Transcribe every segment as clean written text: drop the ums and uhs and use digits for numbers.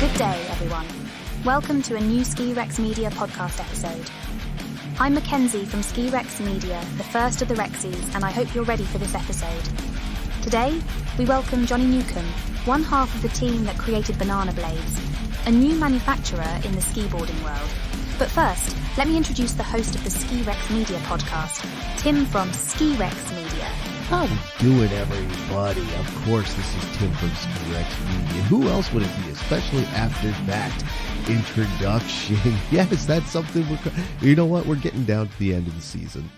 Good day, everyone. Welcome to a new Ski Rex Media podcast episode. I'm Mackenzie from Ski Rex Media, the first of the Rexies, and I hope you're ready for this episode. Today, we welcome Johnny Newcomb, one half of the team that created BananaBlades, a new manufacturer in the skiboarding world. But first, let me introduce the host of the Ski Rex Media podcast, Tim from Ski Rex Media. How we doing, everybody? Of course, this is Tim from Ski Rex Media. Who else would it be, especially after that introduction? Yes, that's something you know what? We're getting down to the end of the season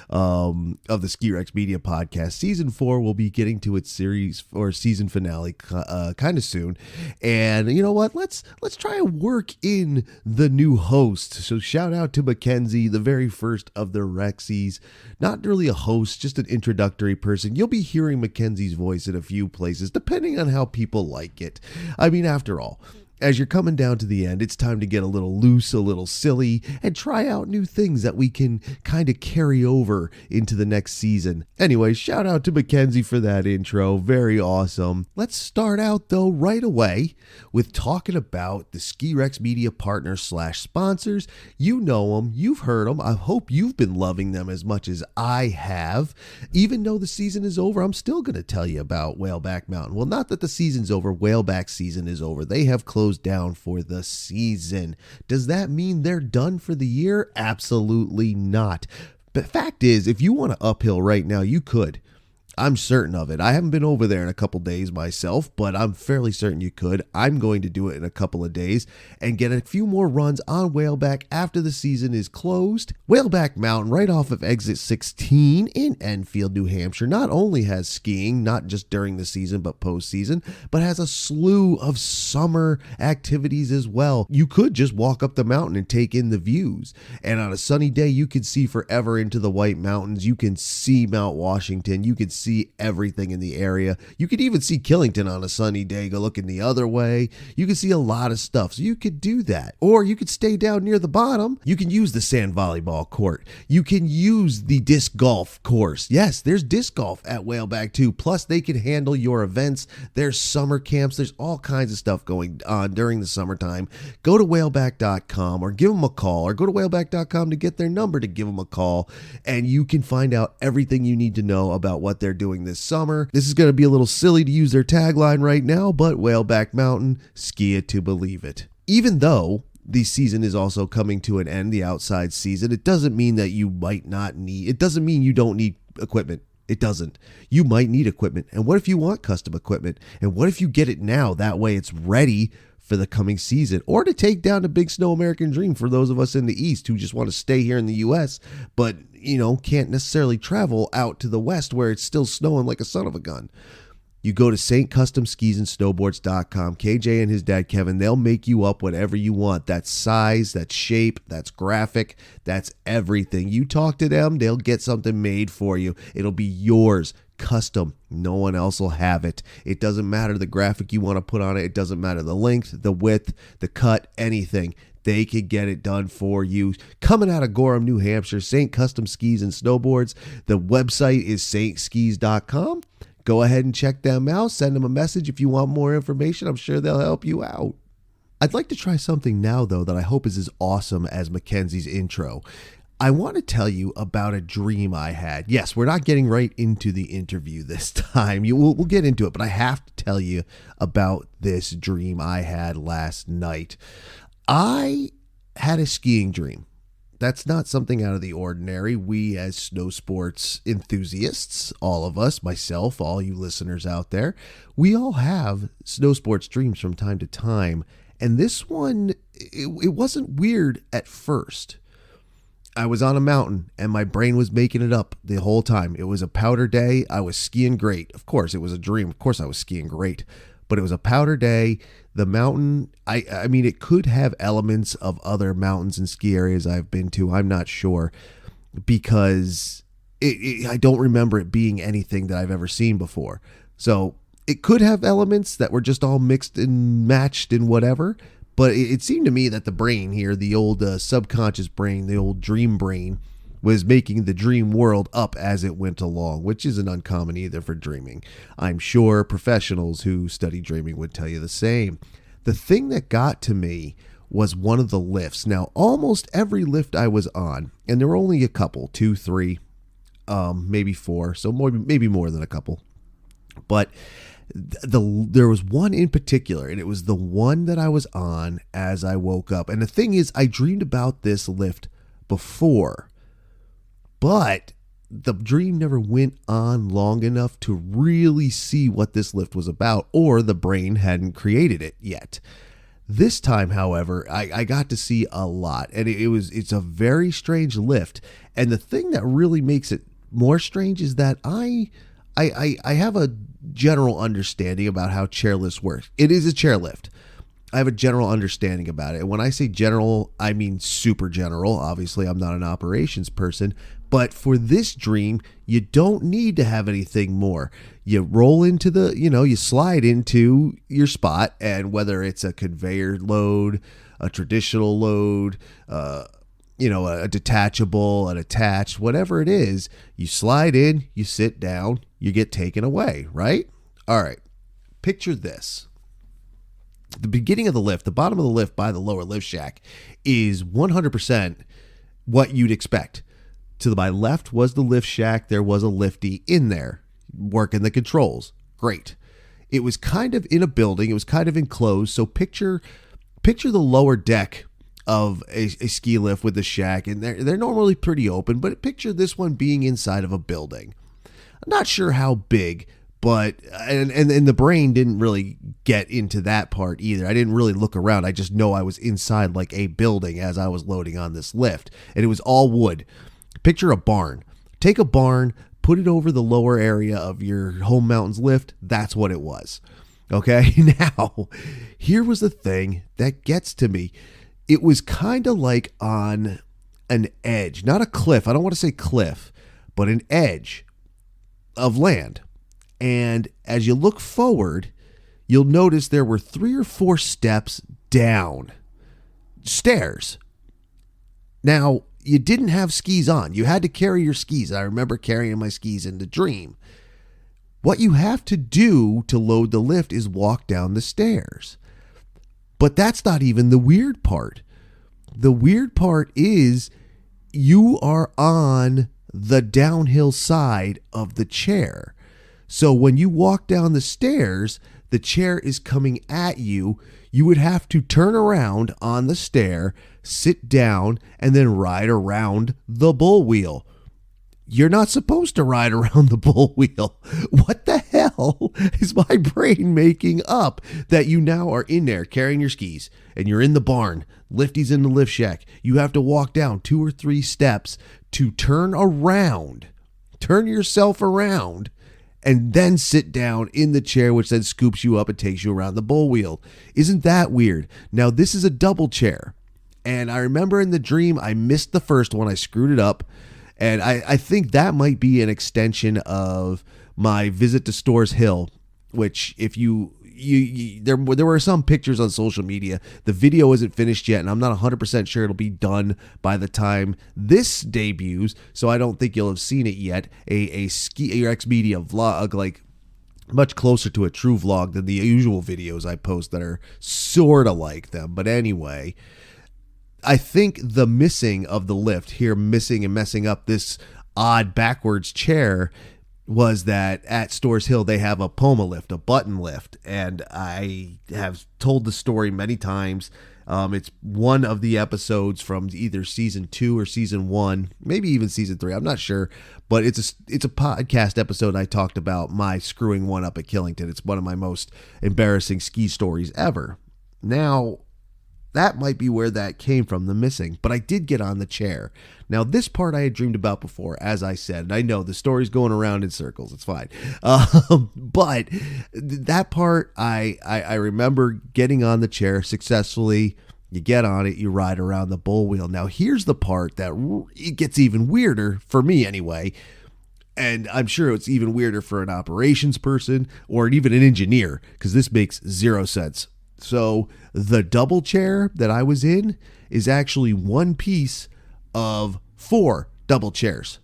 of the Ski Rex Media podcast. Season 4 will be getting to its series or season finale kind of soon. And you know what? Let's try and work in the new host. So shout out to Mackenzie, the very first of the Rexies. Not really a host, just an introductory person. You'll be hearing Mackenzie's voice in a few places, depending on how people like it. I mean, after all, as you're coming down to the end, it's time to get a little loose, a little silly, and try out new things that we can kind of carry over into the next season. Anyway, shout out to Mackenzie for that intro. Very awesome. Let's start out, though, right away with talking about the Ski Rex Media partners / sponsors. You know them. You've heard them. I hope you've been loving them as much as I have. Even though the season is over, I'm still going to tell you about Whaleback Mountain. Well, not that the season's over. Whaleback season is over. They have closed down for the season. Does that mean they're done for the year? Absolutely not. But fact is, if you want to uphill right now, you could. I'm certain of it. I haven't been over there in a couple days myself, but I'm fairly certain you could. I'm going to do it in a couple of days and get a few more runs on Whaleback after the season is closed. Whaleback Mountain, right off of exit 16 in Enfield, New Hampshire, not only has skiing, not just during the season, but postseason, but has a slew of summer activities as well. You could just walk up the mountain and take in the views. And on a sunny day, you could see forever into the White Mountains. You can see Mount Washington. You could see everything in the area. You could even see Killington on a sunny day, go looking the other way. You can see a lot of stuff, so you could do that. Or you could stay down near the bottom. You can use the sand volleyball court. You can use the disc golf course. Yes, there's disc golf at Whaleback too. Plus, they can handle your events. There's summer camps. There's all kinds of stuff going on during the summertime. Go to whaleback.com or give them a call, or go to whaleback.com to get their number to give them a call, and you can find out everything you need to know about what they're doing this summer. This is going to be a little silly to use their tagline right now, but Whaleback Mountain, ski it to believe it. Even though the season is also coming to an end, the outside season, it doesn't mean that you might not need, it doesn't mean you don't need equipment. It doesn't. You might need equipment. And what if you want custom equipment? And what if you get it now? That way it's ready for the coming season, or to take down the Big Snow American Dream for those of us in the East who just want to stay here in the U.S., but, can't necessarily travel out to the West where it's still snowing like a son of a gun. You go to stcustomskiesandsnowboards.com. KJ and his dad, Kevin, they'll make you up whatever you want. That's size, that's shape, that's graphic, that's everything. You talk to them, they'll get something made for you. It'll be yours. Custom. No one else will have it. It doesn't matter the graphic you want to put on it. It doesn't matter the length, the width, the cut, anything. They could get it done for you. Coming out of Gorham, New Hampshire, St. Custom Skis and Snowboards. The website is stskis.com. Go ahead and check them out. Send them a message if you want more information. I'm sure they'll help you out. I'd like to try something now, though, that I hope is as awesome as Mackenzie's intro. I want to tell you about a dream I had. Yes, we're not getting right into the interview this time. We'll get into it, but I have to tell you about this dream I had last night. I had a skiing dream. That's not something out of the ordinary. We as snow sports enthusiasts, all of us, myself, all you listeners out there, we all have snow sports dreams from time to time. And this one, it wasn't weird at first. I was on a mountain and my brain was making it up the whole time. It was a powder day. I was skiing great. Of course, it was a dream. Of course, I was skiing great. But it was a powder day. The mountain, I mean, it could have elements of other mountains and ski areas I've been to. I'm not sure, because I don't remember it being anything that I've ever seen before. So it could have elements that were just all mixed and matched and whatever. But it seemed to me that the brain here, the old subconscious brain, the old dream brain, was making the dream world up as it went along, which isn't uncommon either for dreaming. I'm sure professionals who study dreaming would tell you the same. The thing that got to me was one of the lifts. Now, almost every lift I was on, and there were only a couple, 2, 3, maybe 4, so maybe more than a couple. But there was one in particular, and it was the one that I was on as I woke up. And the thing is, I dreamed about this lift before, but the dream never went on long enough to really see what this lift was about, or the brain hadn't created it yet. This time, however, I got to see a lot, and it's a very strange lift. And the thing that really makes it more strange is that I have a general understanding about how chairlifts work. It is a chairlift. I have a general understanding about it. And when I say general, I mean super general. Obviously, I'm not an operations person. But for this dream, you don't need to have anything more. You roll into you slide into your spot, and whether it's a conveyor load, a traditional load, a detachable, an attached, whatever it is, you slide in, you sit down, you get taken away, right? All right. Picture this. The beginning of the lift, the bottom of the lift by the lower lift shack is 100% what you'd expect. To my left was the lift shack. There was a lifty in there working the controls. Great. It was kind of in a building. It was kind of enclosed. So picture the lower deck of a ski lift with the shack, and they're normally pretty open, but picture this one being inside of a building. I'm not sure how big, but and the brain didn't really get into that part either. I didn't really look around. I just know I was inside like a building as I was loading on this lift, and it was all wood. Picture a barn. Take a barn, put it over the lower area of your home mountains lift. That's what it was. Okay. Now, here was the thing that gets to me. It was kind of like on an edge, not a cliff. I don't want to say cliff, but an edge of land. And as you look forward, you'll notice there were 3 or 4 steps down. Stairs. Now, you didn't have skis on. You had to carry your skis. I remember carrying my skis in the dream. What you have to do to load the lift is walk down the stairs. But that's not even the weird part. The weird part is you are on the downhill side of the chair. So when you walk down the stairs, the chair is coming at you. You would have to turn around on the stair, sit down, and then ride around the bull wheel. You're not supposed to ride around the bull wheel. What the hell is my brain making up that you now are in there carrying your skis and you're in the barn, lifty's in the lift shack. You have to walk down 2 or 3 steps to turn yourself around, and then sit down in the chair, which then scoops you up and takes you around the bull wheel. Isn't that weird? Now, this is a double chair. And I remember in the dream, I missed the first one. I screwed it up. And I think that might be an extension of my visit to Stores Hill, which if there were some pictures on social media. The video isn't finished yet, and I'm not 100% sure it'll be done by the time this debuts, so I don't think you'll have seen it yet. A Ski Rex Media vlog, like much closer to a true vlog than the usual videos I post that are sort of like them. But anyway, I think the missing of the lift here, missing and messing up this odd backwards chair, was that at Stores Hill they have a Poma lift, a button lift, and I have told the story many times. It's one of the episodes from either season 2 or season 1, maybe even season 3. I'm not sure, but it's a podcast episode. I talked about my screwing one up at Killington. It's one of my most embarrassing ski stories ever. Now, that might be where that came from, the missing. But I did get on the chair. Now, this part I had dreamed about before, as I said. And I know the story's going around in circles. It's fine. But that part, I remember getting on the chair successfully. You get on it, you ride around the bull wheel. Now, here's the part that it gets even weirder, for me anyway. And I'm sure it's even weirder for an operations person or even an engineer, because this makes 0 sense. So the double chair that I was in is actually one piece of 4 double chairs.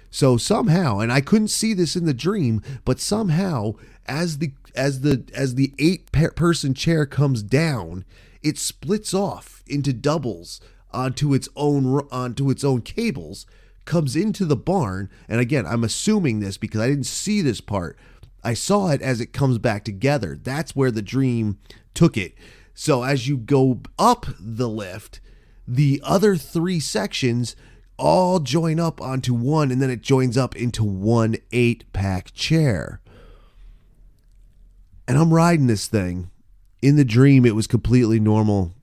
So somehow, and I couldn't see this in the dream, but somehow as the 8-person chair comes down, it splits off into doubles onto its own cables, comes into the barn. And again, I'm assuming this because I didn't see this part. I saw it as it comes back together. That's where the dream took it. So as you go up the lift, the other 3 sections all join up onto one, and then it joins up into one 8-pack chair. And I'm riding this thing. In the dream, it was completely normal.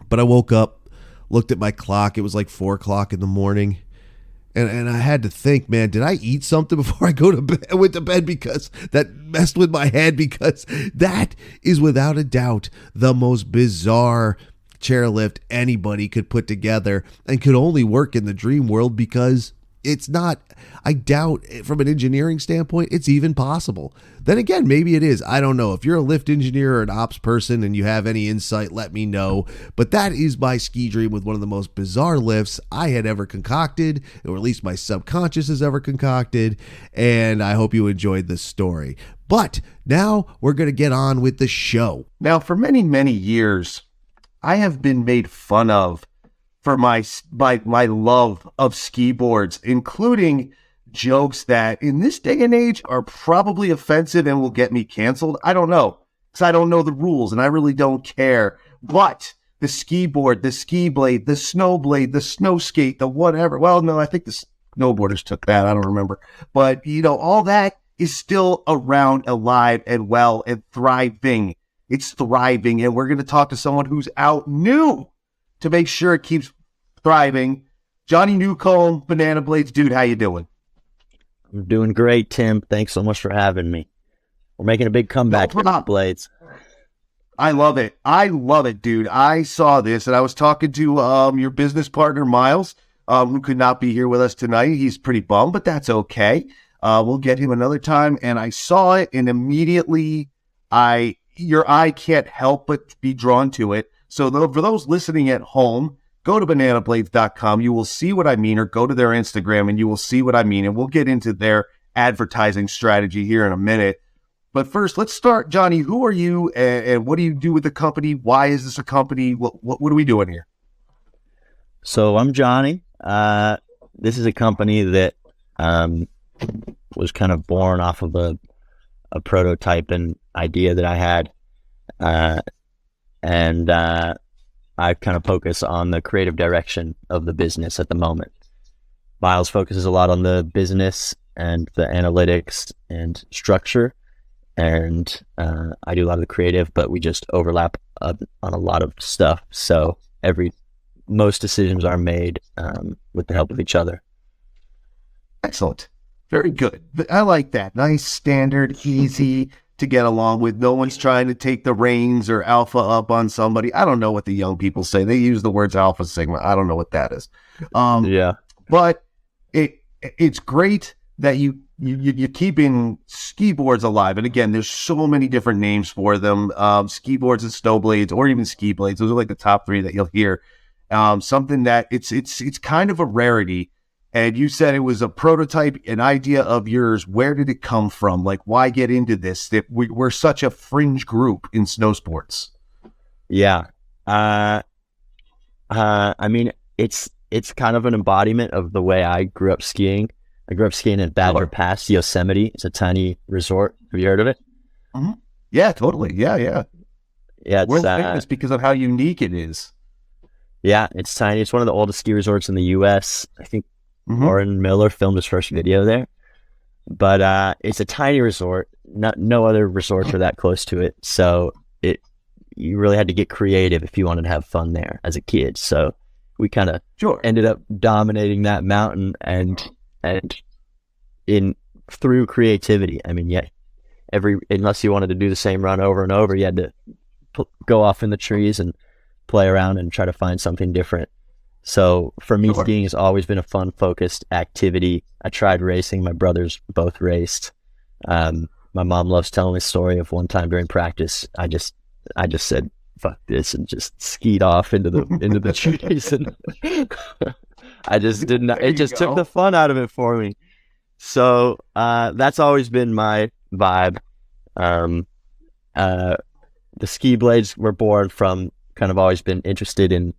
But I woke up, looked at my clock. It was like 4 o'clock in the morning. And I had to think, man, did I eat something before I went to bed? Because that messed with my head, because that is without a doubt the most bizarre chairlift anybody could put together, and could only work in the dream world, because it's not, I doubt from an engineering standpoint, it's even possible. Then again, maybe it is. I don't know. If you're a lift engineer or an ops person and you have any insight, let me know. But that is my ski dream with one of the most bizarre lifts I had ever concocted, or at least my subconscious has ever concocted. And I hope you enjoyed this story. But now we're going to get on with the show. Now, for many, many years, I have been made fun of for my love of skiboards, including jokes that in this day and age are probably offensive and will get me canceled. I don't know, because I don't know the rules and I really don't care. But the skiboard, the ski blade, the snow blade, the snow skate, the whatever. Well, no, I think the snowboarders took that. I don't remember. But, all that is still around, alive and well and thriving. It's thriving. And we're going to talk to someone who's out new to make sure it keeps thriving. Johnny Newcomb, BananaBlades. Dude, how you doing? I'm doing great, Tim. Thanks so much for having me. We're making a big comeback with Blades. I love it. I love it, dude. I saw this, and I was talking to your business partner, Miles, who could not be here with us tonight. He's pretty bummed, but that's okay. We'll get him another time. And I saw it, and immediately your eye can't help but be drawn to it. So for those listening at home, go to BananaBlades.com. You will see what I mean, or go to their Instagram and you will see what I mean. And we'll get into their advertising strategy here in a minute. But first, let's start. Johnny, who are you and what do you do with the company? Why is this a company? What are we doing here? So I'm Johnny. This is a company that was kind of born off of a prototype and idea that I had. And I kind of focus on the creative direction of the business at the moment. Miles focuses a lot on the business and the analytics and structure. And I do a lot of the creative, but we just overlap on a lot of stuff. So most decisions are made with the help of each other. Excellent. Very good. I like that. Nice, standard, easy to get along with. No one's trying to take the reins or alpha up on somebody. I don't know what the young people say. They use the words alpha, sigma. I don't know what that is. Yeah. But it's great that you're keeping skiboards alive. And again, there's so many different names for them. Skiboards and snow blades, or even ski blades. Those are like the top 3 that you'll hear. Something that it's kind of a rarity. And you said it was a prototype, an idea of yours. Where did it come from? Like, why get into this? That we're such a fringe group in snow sports. Yeah. I mean, it's kind of an embodiment of the way I grew up skiing. I grew up skiing at Badger Pass, Yosemite. It's a tiny resort. Have you heard of it? Mm-hmm. Yeah, totally. Yeah. Yeah, we're famous because of how unique it is. Yeah, it's tiny. It's one of the oldest ski resorts in the U.S. I think Lauren Miller filmed his first video there. But it's a tiny resort. No other resorts are that close to it. So you really had to get creative if you wanted to have fun there as a kid. So we kind of ended up dominating that mountain and through creativity. I mean, unless you wanted to do the same run over and over, you had to go off in the trees and play around and try to find something different. So for me, skiing has always been a fun, focused activity. I tried racing. My brothers both raced. My mom loves telling the story of one time during practice. I just said, fuck this, and just skied off into the trees. And I just didn't, it just took the fun out of it for me. So that's always been my vibe. The ski blades were born from kind of always been interested in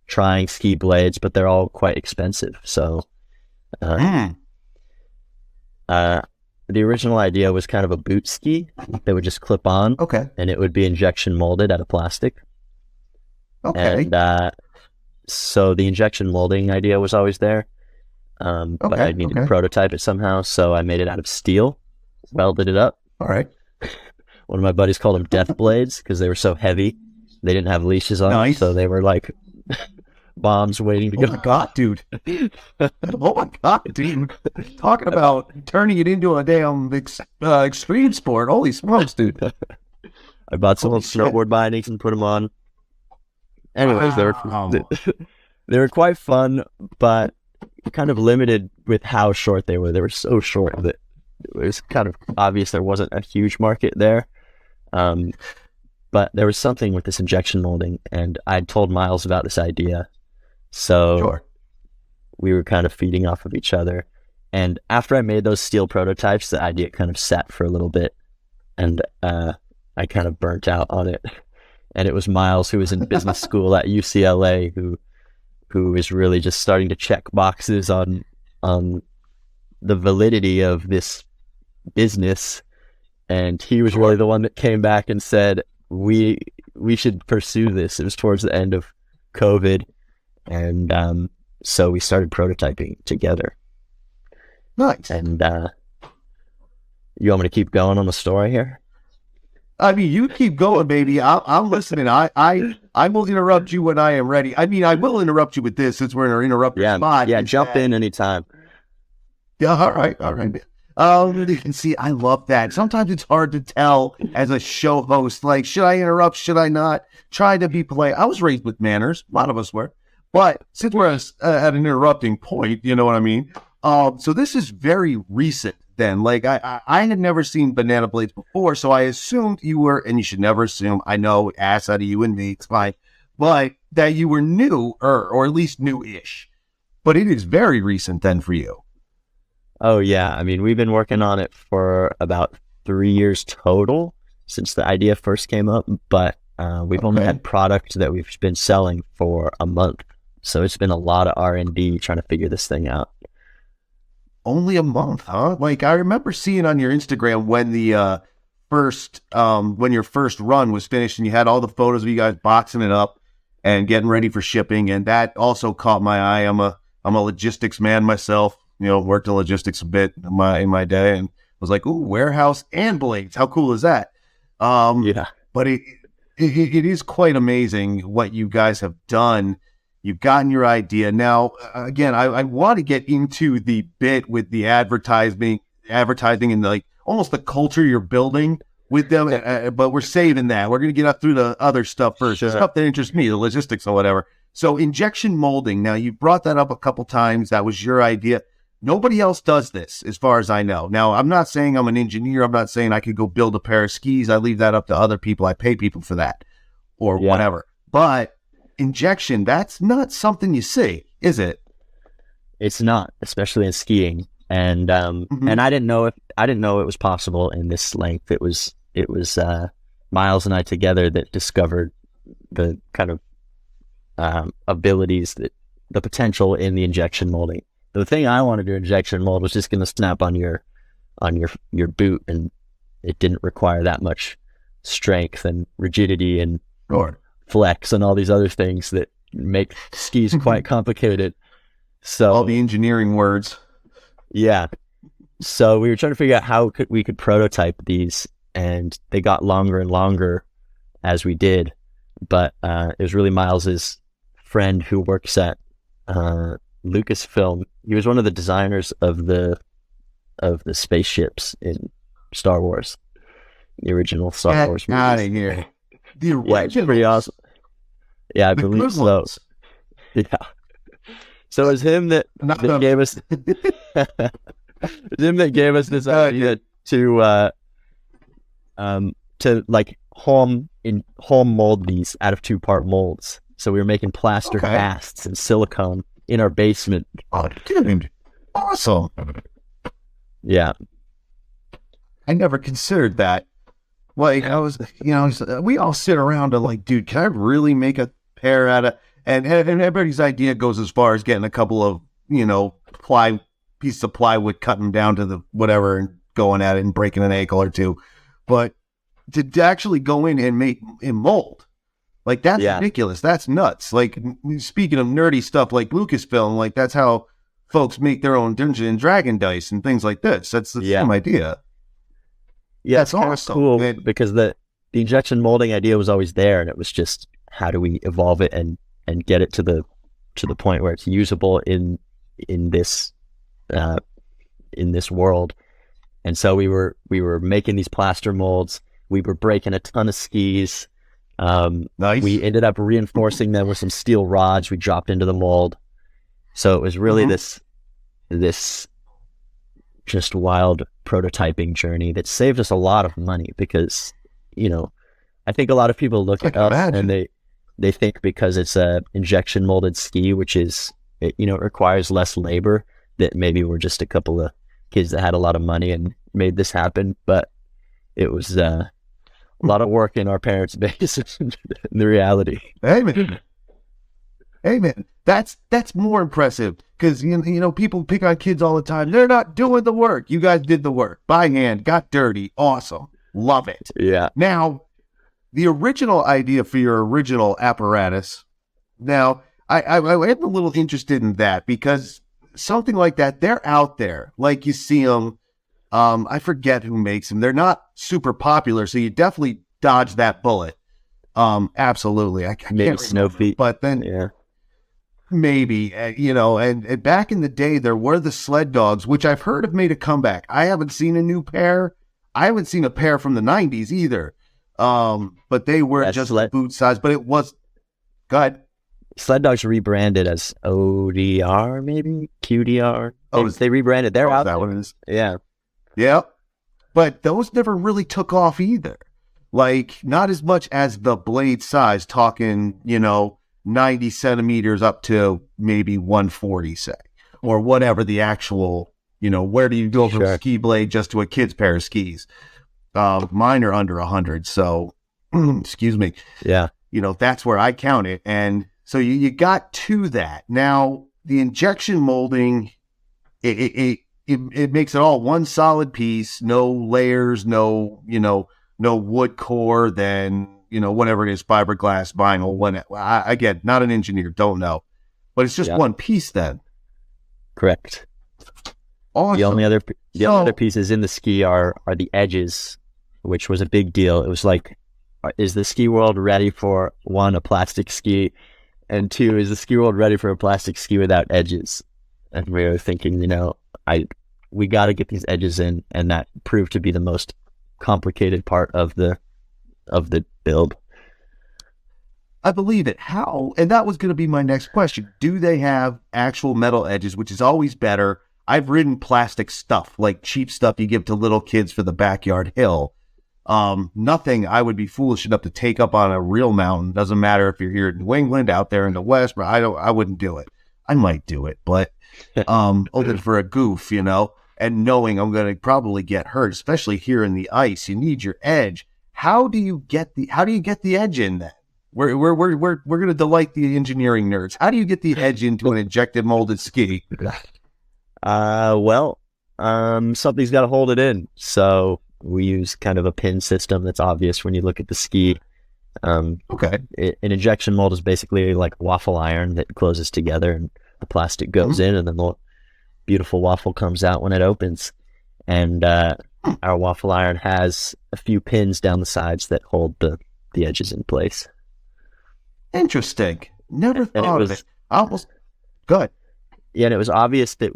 trying ski blades, but they're all quite expensive. So the original idea was kind of a boot ski that would just clip on. Okay. And it would be injection molded out of plastic. Okay. And so the injection molding idea was always there. But I needed to prototype it somehow, so I made it out of steel, welded it up. All right. One of my buddies called them death blades because they were so heavy. They didn't have leashes on them, so they were like bombs waiting to go. Oh my god, dude! Oh my god, dude! Talking about turning it into a damn extreme sport. Holy smokes, dude! I bought some old snowboard bindings and put them on. Anyways, they were quite fun, but kind of limited with how short they were. They were so short that it was kind of obvious there wasn't a huge market there. But there was something with this injection molding, and I'd told Miles about this idea. So we were kind of feeding off of each other. And after I made those steel prototypes, the idea kind of sat for a little bit, and I kind of burnt out on it. And it was Miles, who was in business school at UCLA, who is really just starting to check boxes on the validity of this business. And he was really the one that came back and said, we should pursue this. It was towards the end of COVID. And so we started prototyping together. Nice. And you want me to keep going on the story here? I mean, you keep going, baby. I'm listening. I will interrupt you when I am ready. I mean, I will interrupt you with this since we're in our interrupted spot. Yeah, jump in anytime. Yeah, all right. You can see, I love that. Sometimes it's hard to tell as a show host, like, should I interrupt? Should I not? Try to be polite. I was raised with manners. A lot of us were. But since we're at an interrupting point, you know what I mean? So this is very recent then. Like, I had never seen BananaBlades before, so I assumed you were, and you should never assume, I know, ass out of you and me, it's fine, but that you were new, or at least new-ish. But it is very recent then for you. Oh, yeah. I mean, we've been working on it for about 3 years total since the idea first came up, but we've only had product that we've been selling for a month. So it's been a lot of R&D trying to figure this thing out. Only a month, huh? Like, I remember seeing on your Instagram when the when your first run was finished and you had all the photos of you guys boxing it up and getting ready for shipping, and that also caught my eye. I'm a logistics man myself. You know, worked in logistics a bit in my day, and was like, ooh, warehouse and blades. How cool is that? Yeah. But it is quite amazing what you guys have done. You've gotten your idea. Now, again, I want to get into the bit with the advertising and like almost the culture you're building with them, but we're saving that. We're going to get up through the other stuff first. Sure. The stuff that interests me, the logistics or whatever. So injection molding. Now, you brought that up a couple times. That was your idea. Nobody else does this, as far as I know. Now, I'm not saying I'm an engineer. I'm not saying I could go build a pair of skis. I leave that up to other people. I pay people for that or whatever. But injection, that's not something you see, is it? It's not, especially in skiing. And and I didn't know it was possible in this length. It was Miles and I together that discovered the kind of abilities, that the potential in the injection molding. The thing I wanted to injection mold was just going to snap on your boot, and it didn't require that much strength and rigidity and flex and all these other things that make skis quite complicated. So all the engineering words. Yeah. So we were trying to figure out how we could prototype these, and they got longer and longer as we did. But it was really Miles's friend who works at Lucasfilm. He was one of the designers of the spaceships in Star Wars, the original Star Wars movies. Out of here. The original. Yeah, it's pretty awesome. Yeah, I believe so. Yeah. So it was him that gave us this idea to like home mold these out of 2-part molds. So we were making plaster casts and silicone in our basement. Oh, dude. Awesome. Yeah. I never considered that. Like I was, we all sit around and like, dude, can I really make a pair out of? And everybody's idea goes as far as getting a couple of pieces of plywood, cutting them down to the whatever, and going at it and breaking an ankle or two. But to actually go in and make and mold, like that's ridiculous. That's nuts. Like speaking of nerdy stuff, like Lucasfilm, like that's how folks make their own Dungeons and Dragon dice and things like this. That's the same idea. Yeah, that's it's awesome. Cool because the injection molding idea was always there, and it was just how do we evolve it and get it to the point where it's usable in this world. And so we were making these plaster molds. We were breaking a ton of skis. Nice. We ended up reinforcing them with some steel rods we dropped into the mold. So it was really this just wild prototyping journey that saved us a lot of money because, I think a lot of people look at us and they think because it's a injection molded ski, which is, it requires less labor, that maybe we're just a couple of kids that had a lot of money and made this happen. But it was a lot of work in our parents' base in the reality. Amen. That's more impressive because people pick on kids all the time. They're not doing the work. You guys did the work by hand, got dirty, awesome, love it. Yeah. Now, the original idea for your original apparatus. Now, I am a little interested in that because something like that, they're out there. Like you see them. I forget who makes them. They're not super popular, so you definitely dodge that bullet. Absolutely. I can't maybe Snow Feet, but then maybe and back in the day there were the sled dogs, which I've heard have made a comeback. I haven't seen a new pair. I haven't seen a pair from the 90s either. But they were just boot size. But it was good. Sled Dogs rebranded as ODR, maybe QDR. Oh, they rebranded. They're out. That one is. Yeah. But those never really took off either. Like not as much as the blade size. Talking, 90 centimeters up to maybe 140, say, or whatever the actual. Where do you go from a ski blade just to a kid's pair of skis? Mine are under 100. So, excuse me. Yeah. That's where I count it, and. So you got to that. Now, the injection molding, it makes it all one solid piece, no layers, no wood core, then, whatever it is, fiberglass, vinyl, again, not an engineer, don't know. But it's just one piece then. Correct. Awesome. The only other pieces in the ski are the edges, which was a big deal. It was like, is the ski world ready for, one, a plastic ski, and two, is the ski world ready for a plastic ski without edges? And we were thinking, we got to get these edges in, and that proved to be the most complicated part of the build. I believe it. How? And that was going to be my next question. Do they have actual metal edges, which is always better? I've ridden plastic stuff, like cheap stuff you give to little kids for the backyard hill. Nothing I would be foolish enough to take up on a real mountain. Doesn't matter if you're here in New England, out there in the West, but I wouldn't do it. I might do it, but only for a goof, and knowing I'm going to probably get hurt, especially here in the ice. You need your edge. How do you get the edge in then? We're going to delight the engineering nerds. How do you get the edge into an injected molded ski? Something's got to hold it in. So we use kind of a pin system that's obvious when you look at the ski. Okay. An injection mold is basically like a waffle iron that closes together and the plastic goes in, and then the beautiful waffle comes out when it opens. And our waffle iron has a few pins down the sides that hold the edges in place. Interesting. Never thought of it. Almost good. Yeah, and it was obvious that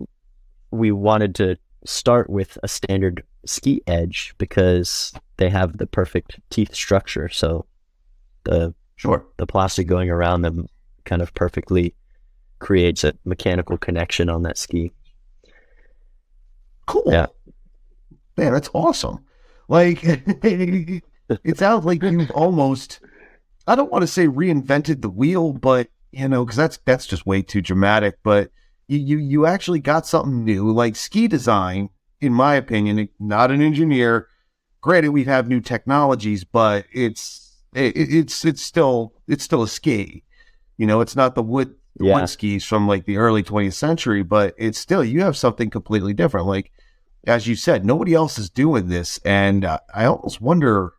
we wanted to start with a standard ski edge because they have the perfect teeth structure. So the plastic going around them kind of perfectly creates a mechanical connection on that ski. Cool. Yeah. Man, that's awesome. Like, it sounds like you've almost, I don't want to say reinvented the wheel, but, because that's just way too dramatic, but you actually got something new, like ski design, in my opinion, not an engineer, granted, we have new technologies, but it's still a ski. You know, it's not the wood skis from like the early 20th century, but it's still, you have something completely different. Like, as you said, nobody else is doing this. And I almost wonder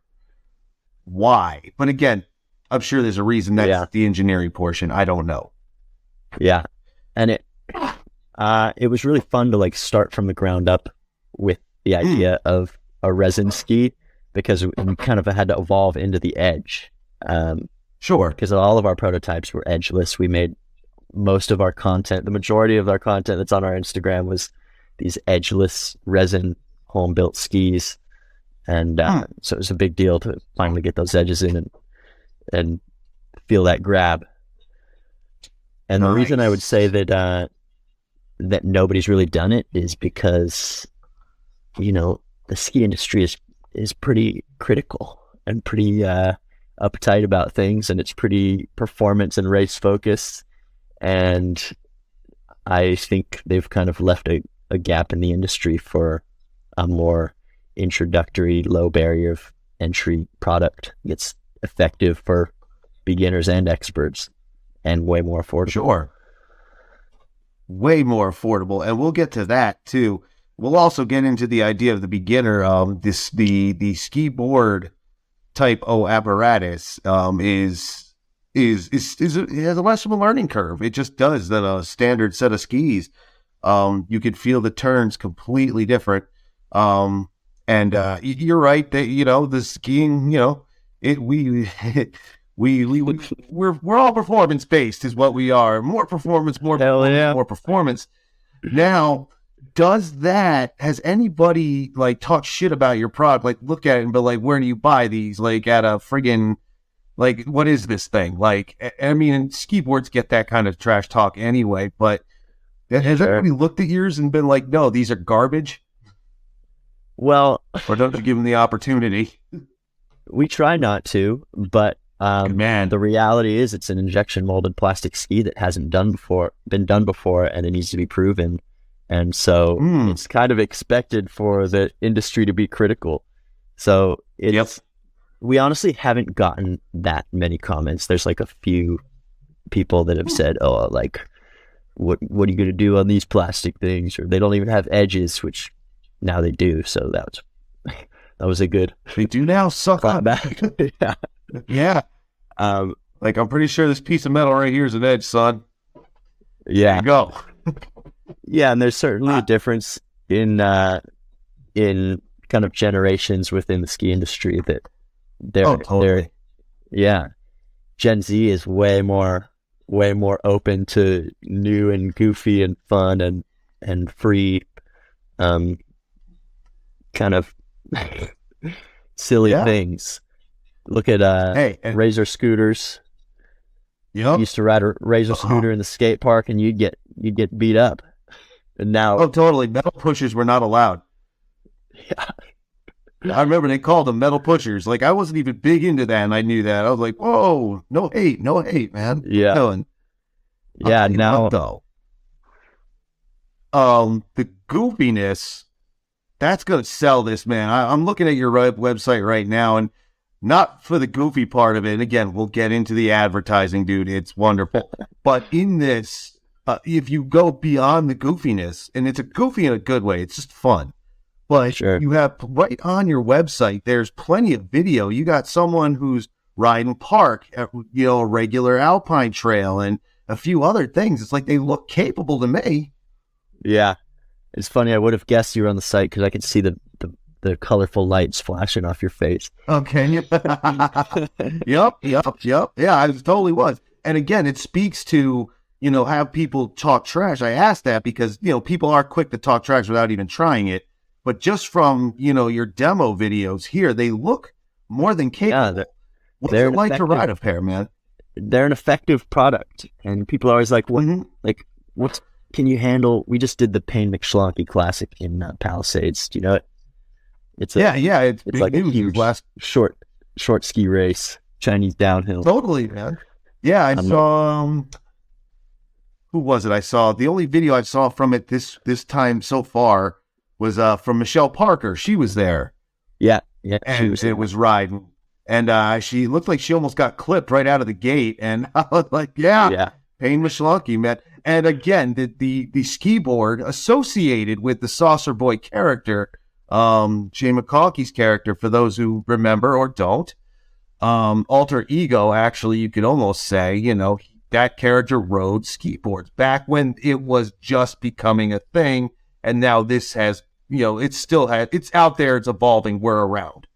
why. But again, I'm sure there's a reason. That's the engineering portion. I don't know. Yeah. And it was really fun to like start from the ground up with the idea of a resin ski, because we kind of had to evolve into the edge. Sure. Because all of our prototypes were edgeless. We made most of our content, the majority of our content that's on our Instagram was these edgeless resin home built skis. And so it was a big deal to finally get those edges in and feel that grab. And the reason I would say that that nobody's really done it is because, you know, the ski industry is pretty critical and pretty uptight about things, and it's pretty performance and race focused. And I think they've kind of left a gap in the industry for a more introductory, low barrier of entry product that's effective for beginners and experts and way more affordable. Sure. Way more affordable. And we'll get to that too. We'll also get into the idea of the beginner. The ski board type O apparatus it has a less of a learning curve. It just does than a standard set of skis. You could feel the turns completely different. And you're right that, you know, the skiing, you know, we're all performance based is what we are. More performance, more performance. Now, has anybody like talk shit about your product? Like, look at it and be like, where do you buy these? Like at a friggin', like, what is this thing? Like, I mean, and skiboards get that kind of trash talk anyway, but has anybody looked at yours and been like, no, these are garbage? Well, or don't you give them the opportunity? We try not to, but the reality is it's an injection molded plastic ski that hasn't been done before, and it needs to be proven. And so it's kind of expected for the industry to be critical. So we honestly haven't gotten that many comments. There's like a few people that have said, oh, like, what are you going to do on these plastic things? Or they don't even have edges, which now they do. So that was a good. They do now, suck up. Back. Yeah. Like, I'm pretty sure this piece of metal right here is an edge, son. Yeah. There you go. Yeah, and there's certainly a difference in kind of generations within the ski industry that totally. Gen Z is way more open to new and goofy and fun and free, kind of silly things. Look at Razor scooters. Yep. Used to ride a Razor scooter in the skate park, and you'd get beat up. And now, totally. Metal pushers were not allowed. Yeah. I remember they called them metal pushers. Like, I wasn't even big into that, and I knew that. I was like, whoa, no hate, man. Yeah. Now though, the goofiness, that's gonna sell this, man. I'm looking at your website right now, and not for the goofy part of it. And again, we'll get into the advertising, dude. It's wonderful. But in this, if you go beyond the goofiness, and it's a goofy in a good way, it's just fun. But you have right on your website, there's plenty of video. You got someone who's riding park at, you know, a regular alpine trail and a few other things. It's like they look capable to me. Yeah. It's funny. I would have guessed you were on the site because I could see the colorful lights flashing off your face. Okay. Yep. Yeah, I totally was. And again, it speaks to, you know, have people talk trash. I asked that because, you know, people are quick to talk trash without even trying it. But just from, you know, your demo videos here, they look more than capable. Yeah, what's it like to ride a pair, man? They're an effective product. And people are always like, what can you handle? We just did the Payne McShlonky Classic in Palisades. Do you know it? It's like a huge short ski race, Chinese downhill. Totally, man. Yeah, I saw. Who was it? I saw the only video I saw from it this time so far was from Michelle Parker. She was there. Yeah, Yeah, and it was riding. And she looked like she almost got clipped right out of the gate. And I was like, yeah. Pain Mishlunky, man. And again, the ski board associated with the Saucer Boy character, Jay McConkey's character, for those who remember or don't, alter ego, actually, you could almost say, you know, that character rode ski boards back when it was just becoming a thing. And now this has, you know, it's out there, it's evolving, we're around.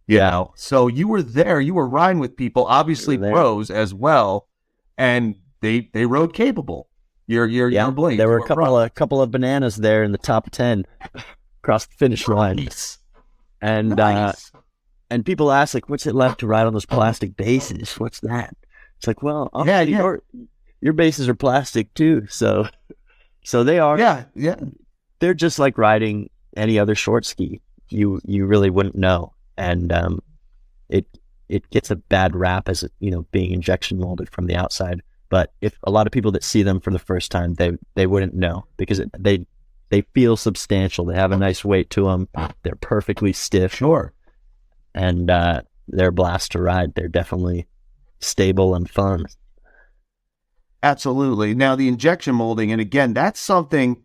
You know, so you were there, you were riding with people, obviously pros as well, and they rode capable. Your blades. There were a couple of bananas there in the top 10 across the finish line. And and people ask, like, what's it left to ride on those plastic bases? What's that? It's like, well, your bases are plastic too, so they are. Yeah. They're just like riding any other short ski. You really wouldn't know. And it gets a bad rap as, you know, being injection molded from the outside. But if a lot of people that see them for the first time, they wouldn't know, because they feel substantial. They have a nice weight to them. They're perfectly stiff. Sure. And they're a blast to ride. They're definitely stable and fun. Absolutely. Now, the injection molding, and again, that's something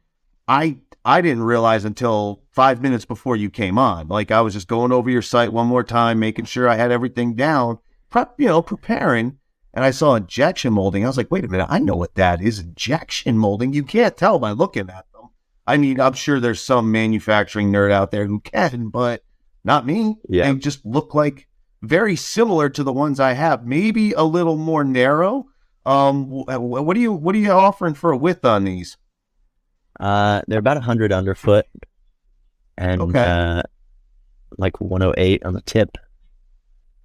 I didn't realize until 5 minutes before you came on. Like, I was just going over your site one more time, making sure I had everything down, preparing, and I saw injection molding. I was like, wait a minute, I know what that is, injection molding. You can't tell by looking at them. I mean, I'm sure there's some manufacturing nerd out there who can, but not me. Yeah. They just look like very similar to the ones I have, maybe a little more narrow. What are you offering for a width on these? They're about 100 underfoot and like 108 on the tip.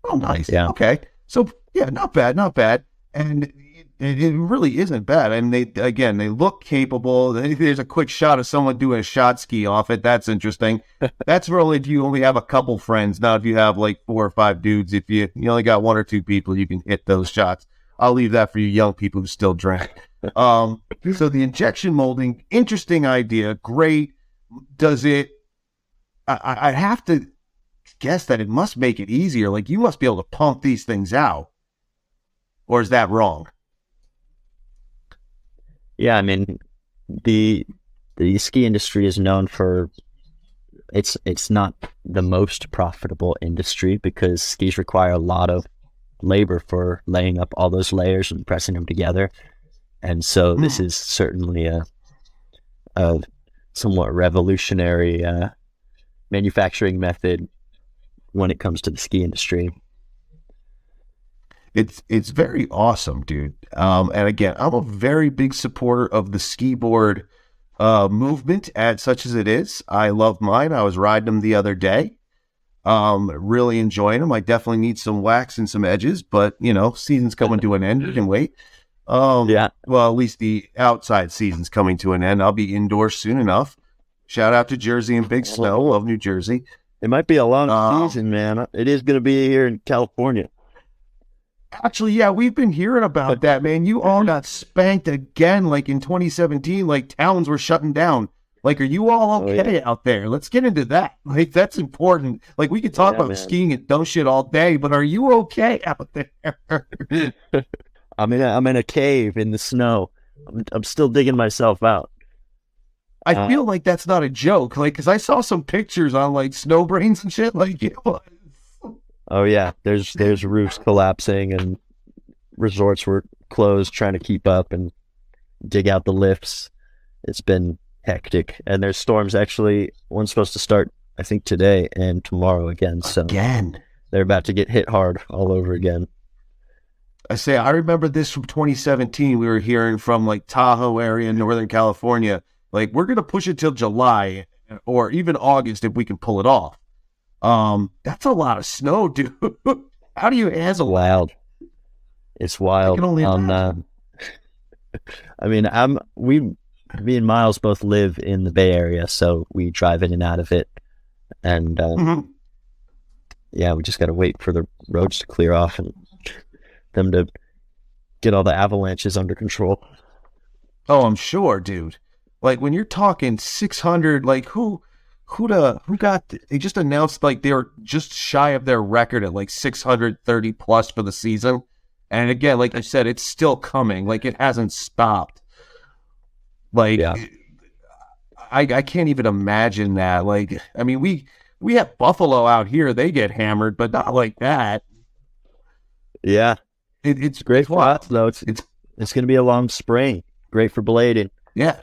Oh, nice. Yeah. Okay. So yeah, not bad. And it really isn't bad. And they look capable. There's a quick shot of someone doing a shot ski off it. That's interesting. That's really if you only have a couple friends. Not if you have like 4 or 5 dudes. If you only got 1 or 2 people, you can hit those shots. I'll leave that for you young people who still drink. So the injection molding, interesting idea. Great. Does it, I have to guess that it must make it easier. Like, you must be able to pump these things out. Or is that wrong? Yeah, I mean, the ski industry is known for, it's not the most profitable industry, because skis require a lot of labor for laying up all those layers and pressing them together. And so this is certainly a somewhat revolutionary manufacturing method when it comes to the ski industry. It's very awesome, dude. And again, I'm a very big supporter of the skiboard movement, such as it is. I love mine. I was riding them the other day. Really enjoying them. I definitely need some wax and some edges, but season's coming to an end. You can wait. Well, at least the outside season's coming to an end. I'll be indoors soon enough. Shout out to Jersey and Big Snow. Love New Jersey. It might be a long season, man. It is going to be here in California. Actually, yeah, we've been hearing about that, man. You all got spanked again, like in 2017, like towns were shutting down. Like, are you all okay out there? Let's get into that. Like, that's important. Like, we could talk about skiing and dumb shit all day, but are you okay out there? I'm in a cave in the snow. I'm still digging myself out. I feel like that's not a joke. Like, because I saw some pictures on like snow brains and shit. Like, it was. Oh yeah, there's roofs collapsing and resorts were closed trying to keep up and dig out the lifts. It's been hectic, and there's storms. Actually, one's supposed to start, I think, today and tomorrow again. So they're about to get hit hard all over again. I remember this from 2017. We were hearing from like Tahoe area in Northern California. Like, we're gonna push it till July or even August if we can pull it off. That's a lot of snow, dude. How do you handle wild? It's wild. I mean, me and Miles both live in the Bay Area, so we drive in and out of it. And we just got to wait for the roads to clear off and them to get all the avalanches under control. Oh, I'm sure, dude. Like, when you're talking 600, like who they just announced like they were just shy of their record at like 630 plus for the season. And again, like I said, it's still coming. Like it hasn't stopped. Like I can't even imagine that. Like, I mean, we have Buffalo out here. They get hammered, but not like that. Yeah. It's Great for us, though. It's going to be a long spring. Great for blading. Yeah.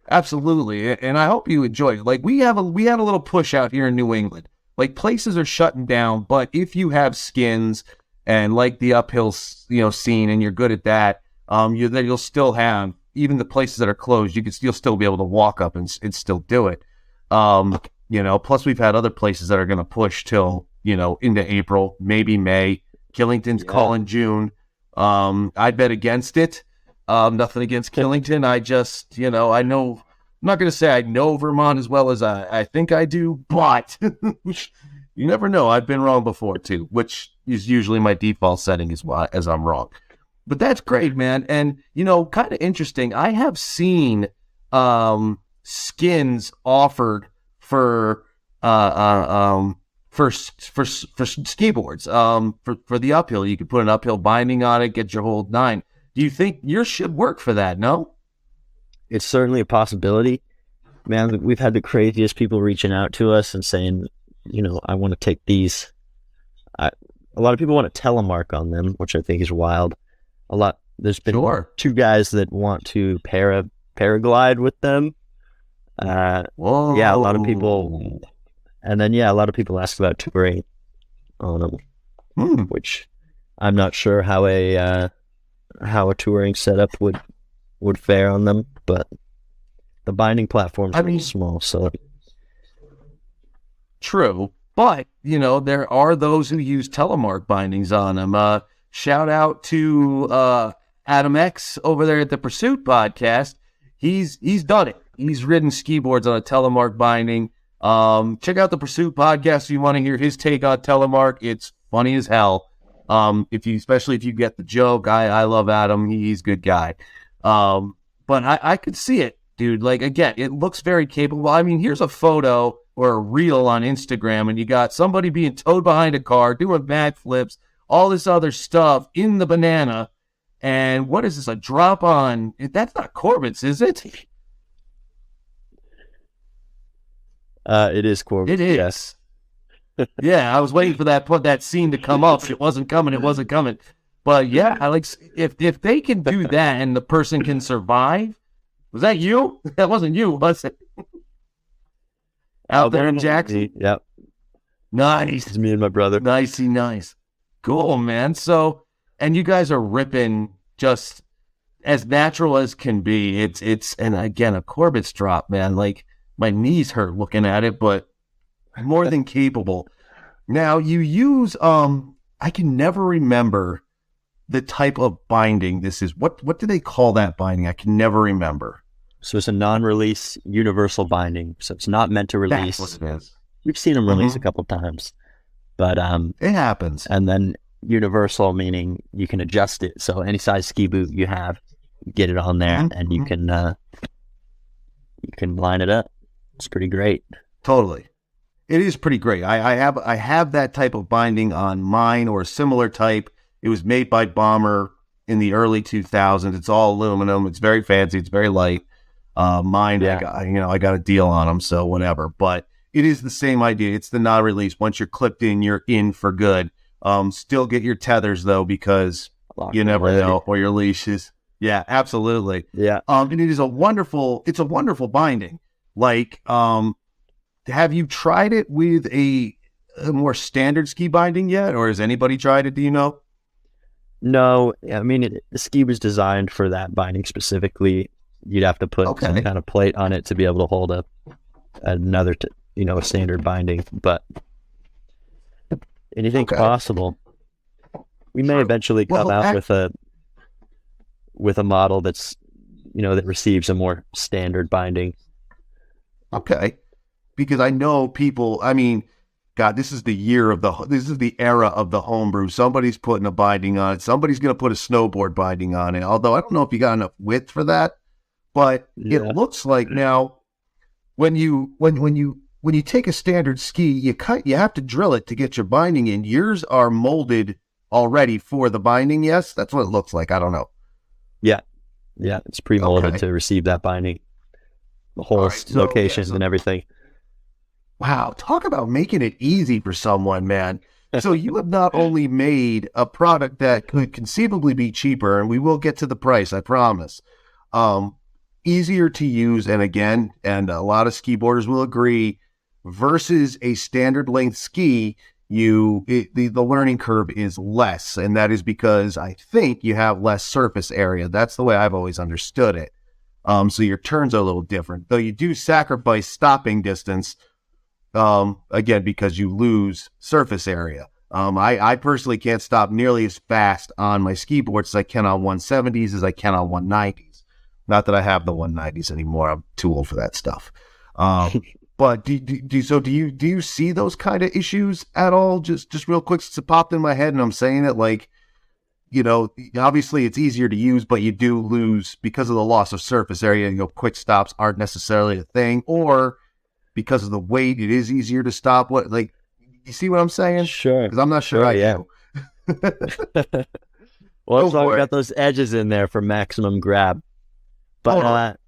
Absolutely. And I hope you enjoy it. Like we had a little push out here in New England. Like places are shutting down, but if you have skins and like the uphill, scene and you're good at that, you'll still have, even the places that are closed, you'll still be able to walk up and still do it. Plus we've had other places that are going to push till, into April, maybe May. Killington's calling June. I'd bet against it. Nothing against Killington. I just, I know, I'm not going to say I know Vermont as well as I think I do, but you never know. I've been wrong before too, which is usually my default setting as I'm wrong. But that's great, man. And, kind of interesting. I have seen skins offered for skiboards. For the uphill, you could put an uphill binding on it, get your whole 9. Do you think yours should work for that? No? It's certainly a possibility. Man, we've had the craziest people reaching out to us and saying, I want to take these. A lot of people want to telemark on them, which I think is wild. There's been 2 guys that want to paraglide with them. Whoa. Yeah, a lot of people. And then, a lot of people ask about touring on them, which I'm not sure how a touring setup would fare on them, but the binding platform's really small, so true. But there are those who use telemark bindings on them. Shout out to Adam X over there at the Pursuit podcast. He's done it. He's ridden skiboards on a telemark binding. Check out the Pursuit podcast if you want to hear his take on telemark. It's funny as hell. Especially if you get the joke. I love Adam. He's a good guy. But I could see it, dude. Like, again, it looks very capable. I mean, here's a photo or a reel on Instagram, and you got somebody being towed behind a car, doing back flips, all this other stuff in the banana. And what is this, a drop on? That's not Corbett's, is it? It is Corbett. It is. Yes. Yeah, I was waiting for that scene to come up. It wasn't coming. But yeah, I like if they can do that and the person can survive. Was that you? That wasn't you, was it? Out there in Jackson? Yep. Nice. It's me and my brother. Nice. Cool, man. So, and you guys are ripping just as natural as can be. It's and again, a Corbett's drop, man. Like, my knees hurt looking at it, but more than capable. Now, you use, I can never remember the type of binding this is. What do they call that binding? I can never remember. So it's a non-release universal binding. So it's not meant to release. That's what it is. We've seen them release a couple times, but it happens. And then universal meaning you can adjust it. So any size ski boot you have, get it on there, and you can line it up. It's pretty great. Totally. It is pretty great. I have that type of binding on mine or a similar type. It was made by Bomber in the early 2000s. It's all aluminum. It's very fancy. It's very light. Mine, I got a deal on them, so whatever. But it is the same idea. It's the non-release. Once you're clipped in, you're in for good. Still get your tethers though, because you never know, or your leashes. Yeah, absolutely. Yeah. And it's a wonderful binding. Like, have you tried it with a more standard ski binding yet, or has anybody tried it? Do you know? No, I mean, the ski was designed for that binding specifically. You'd have to put some kind of plate on it to be able to hold another, a standard binding. But anything's possible. We may eventually come out with a model that's, that receives a more standard binding. Okay. Because I know people, I mean, God, this is the era of the homebrew. Somebody's putting a binding on it. Somebody's going to put a snowboard binding on it. Although I don't know if you got enough width for that, but it looks like now when you when you take a standard ski, you have to drill it to get your binding in. Yours are molded already for the binding. Yes, that's what it looks like. I don't know. Yeah, it's pre-molded Okay. to receive that binding, the whole All right, so, locations and everything. Wow, talk about making it easy for someone, man. So you have not only made a product that could conceivably be cheaper, and we will get to the price, I promise. Easier to use, and again, and a lot of ski boarders will agree, versus a standard length ski, the learning curve is less, and that is because I think you have less surface area. That's the way I've always understood it. So your turns are a little different, though you do sacrifice stopping distance, again, because you lose surface area. I personally can't stop nearly as fast on my ski boards as I can on 170s as I can on 190s. Not that I have the 190s anymore. I'm too old for that stuff. But do you see those kind of issues at all? Just real quick, since it popped in my head, and I'm saying it like, obviously it's easier to use, but you do lose because of the loss of surface area. Quick stops aren't necessarily a thing, or because of the weight, it is easier to stop. You see what I'm saying? Sure. Because I'm not sure I do. Well, Go so for I've it. got those edges in there for maximum grab. But,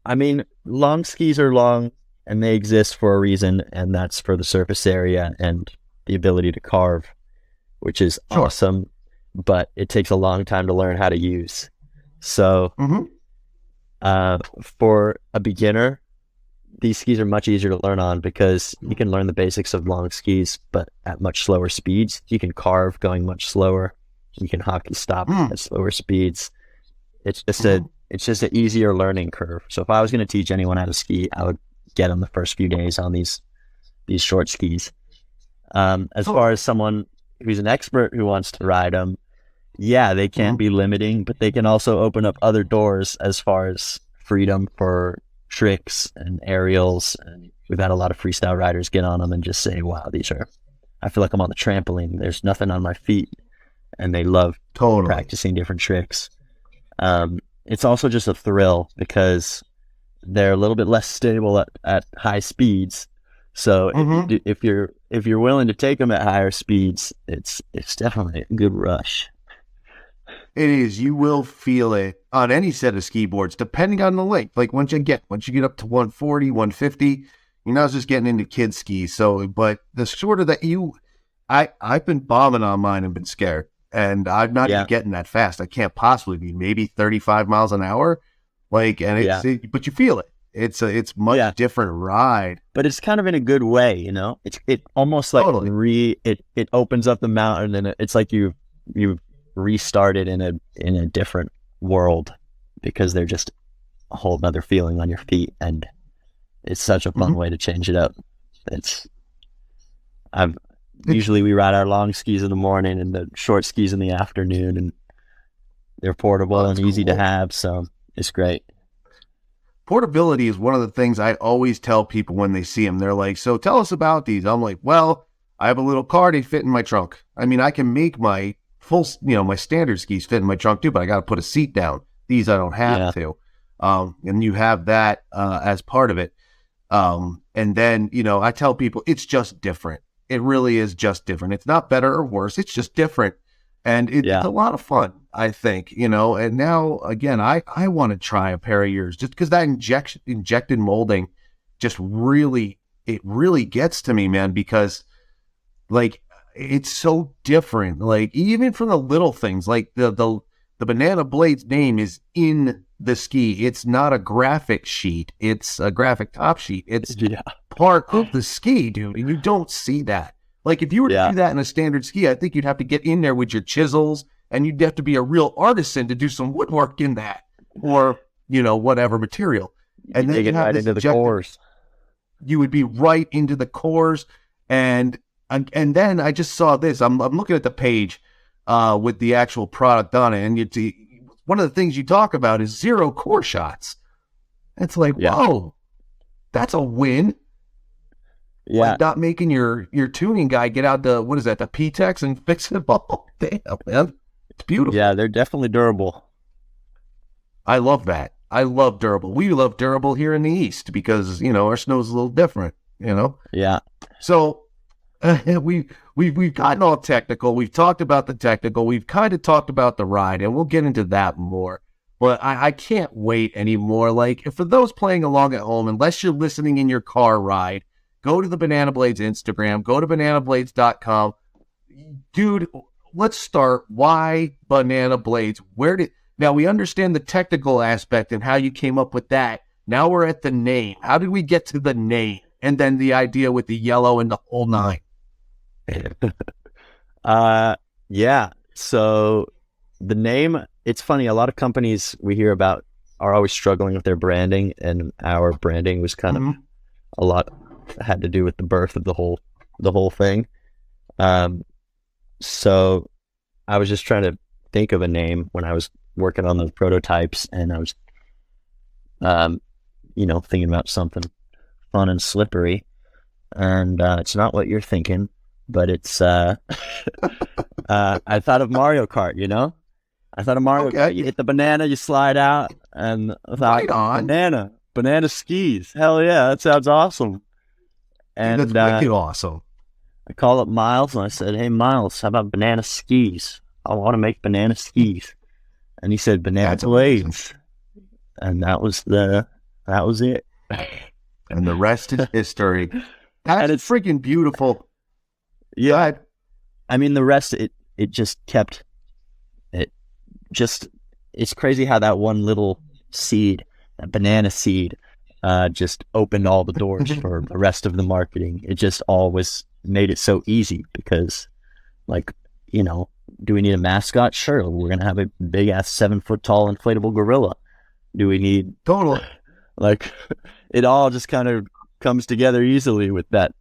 I mean, long skis are long, and they exist for a reason, and that's for the surface area and the ability to carve, which is Sure. awesome, but it takes a long time to learn how to use. So, for a beginner, these skis are much easier to learn on because you can learn the basics of long skis, but at much slower speeds. You can carve going much slower. You can hockey stop at slower speeds. It's just an easier learning curve. So if I was going to teach anyone how to ski, I would get them the first few days on these short skis. As far as someone who's an expert who wants to ride them, yeah, they can be limiting, but they can also open up other doors as far as freedom for tricks and aerials. And we've had a lot of freestyle riders get on them and just say, wow, I feel like I'm on the trampoline. There's nothing on my feet. And they love practicing different tricks. It's also just a thrill because they're a little bit less stable at high speeds. So if you're willing to take them at higher speeds, it's definitely a good rush. It is. You will feel it on any set of ski boards, depending on the length. Like once you get up to 140, 150, you're not just getting into kid skis. So, but the shorter that I've been bombing on mine and been scared, and I'm not even getting that fast. I can't possibly be maybe 35 miles an hour. But you feel it. It's much different ride. But it's kind of in a good way, It almost like it opens up the mountain, and it's like you've restarted in a different world because they're just a whole other feeling on your feet, and it's such a fun way to change it up. Usually we ride our long skis in the morning and the short skis in the afternoon, and they're portable and easy to have, so it's great. Portability is one of the things I always tell people when they see them. They're like, so tell us about these. I'm like, well, I have a little car, they fit in my trunk. I mean, I can make my full, my standard skis fit in my trunk too, but I got to put a seat down. These I don't have to. And you have that as part of it. And then, I tell people it's just different. It really is just different. It's not better or worse. It's just different. And it's a lot of fun, I think, and now again, I want to try a pair of yours just because that injected molding just really gets to me, man, because like, it's so different. Like even from the little things, like the BananaBlades name is in the ski. It's not a graphic sheet. It's a graphic top sheet. It's part of the ski, dude. And you don't see that. Like if you were to do that in a standard ski, I think you'd have to get in there with your chisels and you'd have to be a real artisan to do some woodwork in that or, whatever material. And then you have right into the cores. You would be right into the cores. And then I just saw this. I'm looking at the page with the actual product on it. And one of the things you talk about is 0 core shots. It's like, whoa, that's a win. Yeah. Like not making your tuning guy get out the P-Tex and fix it all. Damn, man. It's beautiful. Yeah, they're definitely durable. I love that. I love durable. We love durable here in the East because, our snow's a little different. you know? Yeah. So we've gotten all technical. We've talked about the technical. We've kind of talked about the ride, and we'll get into that more. But I can't wait anymore. Like, for those playing along at home, unless you're listening in your car ride, go to the BananaBlades Instagram, go to bananablades.com. Dude, let's start. Why BananaBlades? Now we understand the technical aspect and how you came up with that. Now we're at the name. How did we get to the name? And then the idea with the yellow and the whole nine. Yeah. So the name, it's funny. A lot of companies we hear about are always struggling with their branding, and our branding was kind of a lot had to do with the birth of the whole thing. So I was just trying to think of a name when I was working on those prototypes, and I was, thinking about something fun and slippery, and it's not what you're thinking, but it's I thought of Mario Kart. I thought of Mario Kart. You hit the banana, you slide out, and I thought, banana skis. Hell yeah, that sounds awesome. And that's wicked awesome. I called up Miles and I said, "Hey Miles, how about banana skis? I want to make banana skis." And he said, "BananaBlades," and that was it. And the rest is history. It's freaking beautiful. Yeah. I mean, the rest, it just kept, it's crazy how that one little seed, that banana seed, just opened all the doors for the rest of the marketing. It just always made it so easy because, do we need a mascot? Sure. We're going to have a big ass 7-foot tall inflatable gorilla. Do we need totally it all just kind of comes together easily with that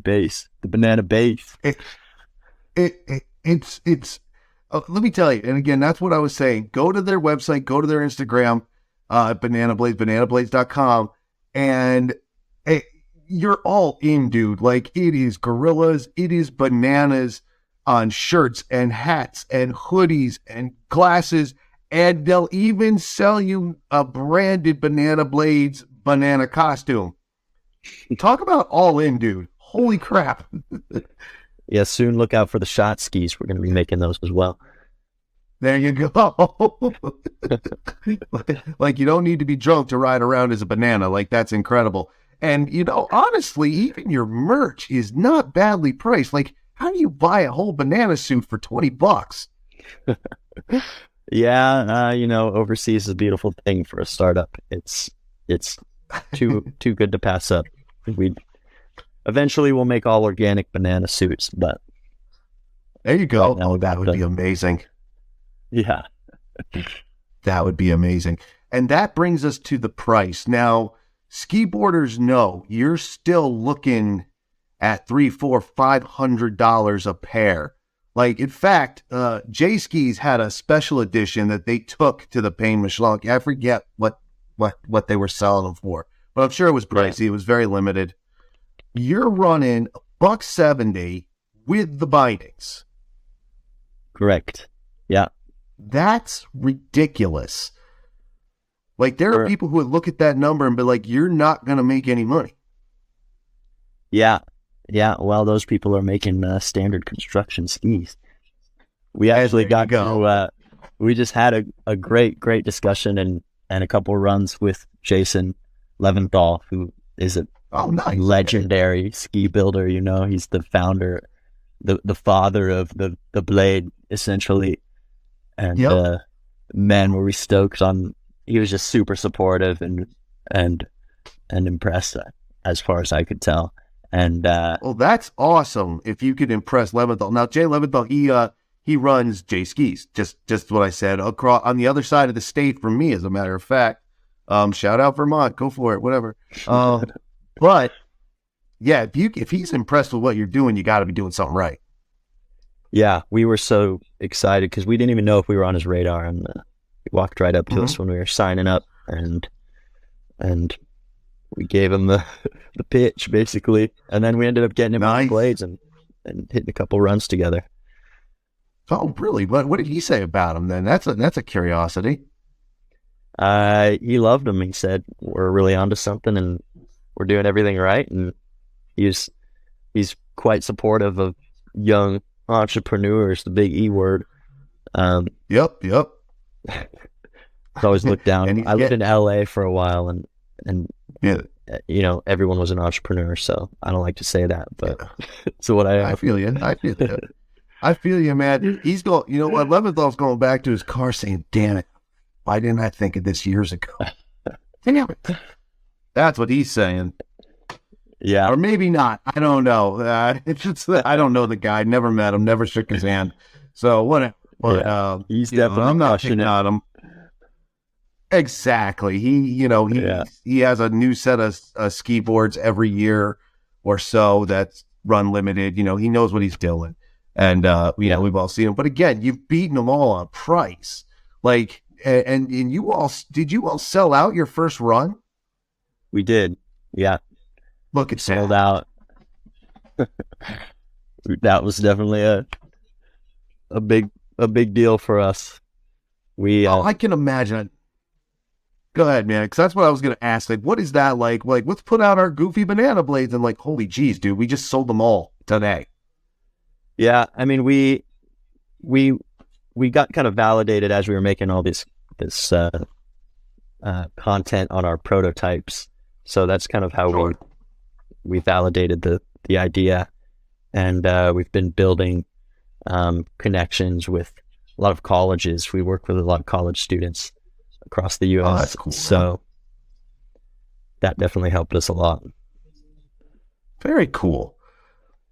base, the banana base. It's let me tell you, and again, that's what I was saying. Go to their website, go to their Instagram, BananaBlades, bananablades.com, and you're all in, dude. Like, it is gorillas, it is bananas on shirts and hats and hoodies and glasses, and they'll even sell you a branded BananaBlades banana costume. Talk about all in, dude. Holy crap. Yeah, soon look out for the shot skis. We're going to be making those as well. There you go. Like, you don't need to be drunk to ride around as a banana. Like, that's incredible. And, honestly, even your merch is not badly priced. Like, how do you buy a whole banana suit for $20? Yeah, overseas is a beautiful thing for a startup. It's too good to pass up. Eventually we'll make all organic banana suits, but there you go. That would be amazing. Yeah. That would be amazing. And that brings us to the price. Now, skiboarders know you're still looking at $300-$500 a pair. Like, in fact, J Skis had a special edition that they took to the Pain Michelin. I forget what they were selling them for, but I'm sure it was pricey. It was very limited. You're running $170 with the bindings. Correct. Yeah. That's ridiculous. Like, there are people who would look at that number and be like, you're not going to make any money. Yeah. Yeah. Well, those people are making standard construction skis. We actually we just had a great discussion and a couple of runs with Jason Leventhal, who is a legendary ski builder. He's the founder, the father of the blade, essentially. And man, were we stoked on. He was just super supportive and impressed, as far as I could tell. And well, that's awesome if you could impress Leventhal. Now, Jay Leventhal, he runs J Skis, just what I said, across on the other side of the state from me, as a matter of fact. Shout out Vermont, go for it, whatever. But yeah, if he's impressed with what you're doing, you got to be doing something right. Yeah, we were so excited because we didn't even know if we were on his radar, and he walked right up to us when we were signing up, and we gave him the pitch basically, and then we ended up getting him on blades and hitting a couple runs together. Oh, really? What did he say about him then? That's a curiosity. He loved him. He said we're really onto something and we're doing everything right, and he's quite supportive of young entrepreneurs, the big E word. Yep. It's always looked down. I lived in LA for a while, and Yeah. you know, everyone was an entrepreneur, so I don't like to say that, but it's what I am. I feel you. I feel you, man. He's going, you know what? Leventhal's going back to his car saying, damn it, why didn't I think of this years ago? Damn it. That's what he's saying. Yeah. Or maybe not. I don't know. It's just that I don't know the guy. Never met him. Never shook his hand. So whatever. But, he's definitely I'm not picking on him. Exactly. He has a new set of skiboards every year or so that's run limited. You know, he knows what he's doing. And, we've all seen him. But again, you've beaten them all on price. Like, and did you all sell out your first run? We did. Yeah. Look at sold out. That was definitely a big deal for us. I can imagine. Go ahead, man, because that's what I was going to ask. Like, what is that like? Like, let's put out our goofy BananaBlades and like, holy geez, dude, we just sold them all today. Yeah, I mean, we got kind of validated as we were making all this content on our prototypes. So that's kind of how we validated the idea, and we've been building connections with a lot of colleges. We work with a lot of college students across the U.S. That's cool, so that definitely helped us a lot. Very cool.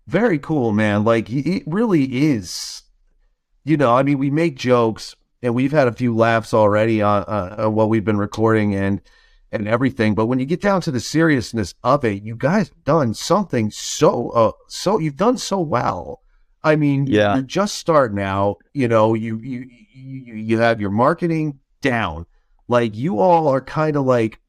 Very cool, man. Like, it really is, you know, I mean, we make jokes and we've had a few laughs already on what we've been recording and everything. But when you get down to the seriousness of it, you guys have done something you've done so well. I mean, you're just starting out, you know, you have your marketing down. Like, you all are kind of like,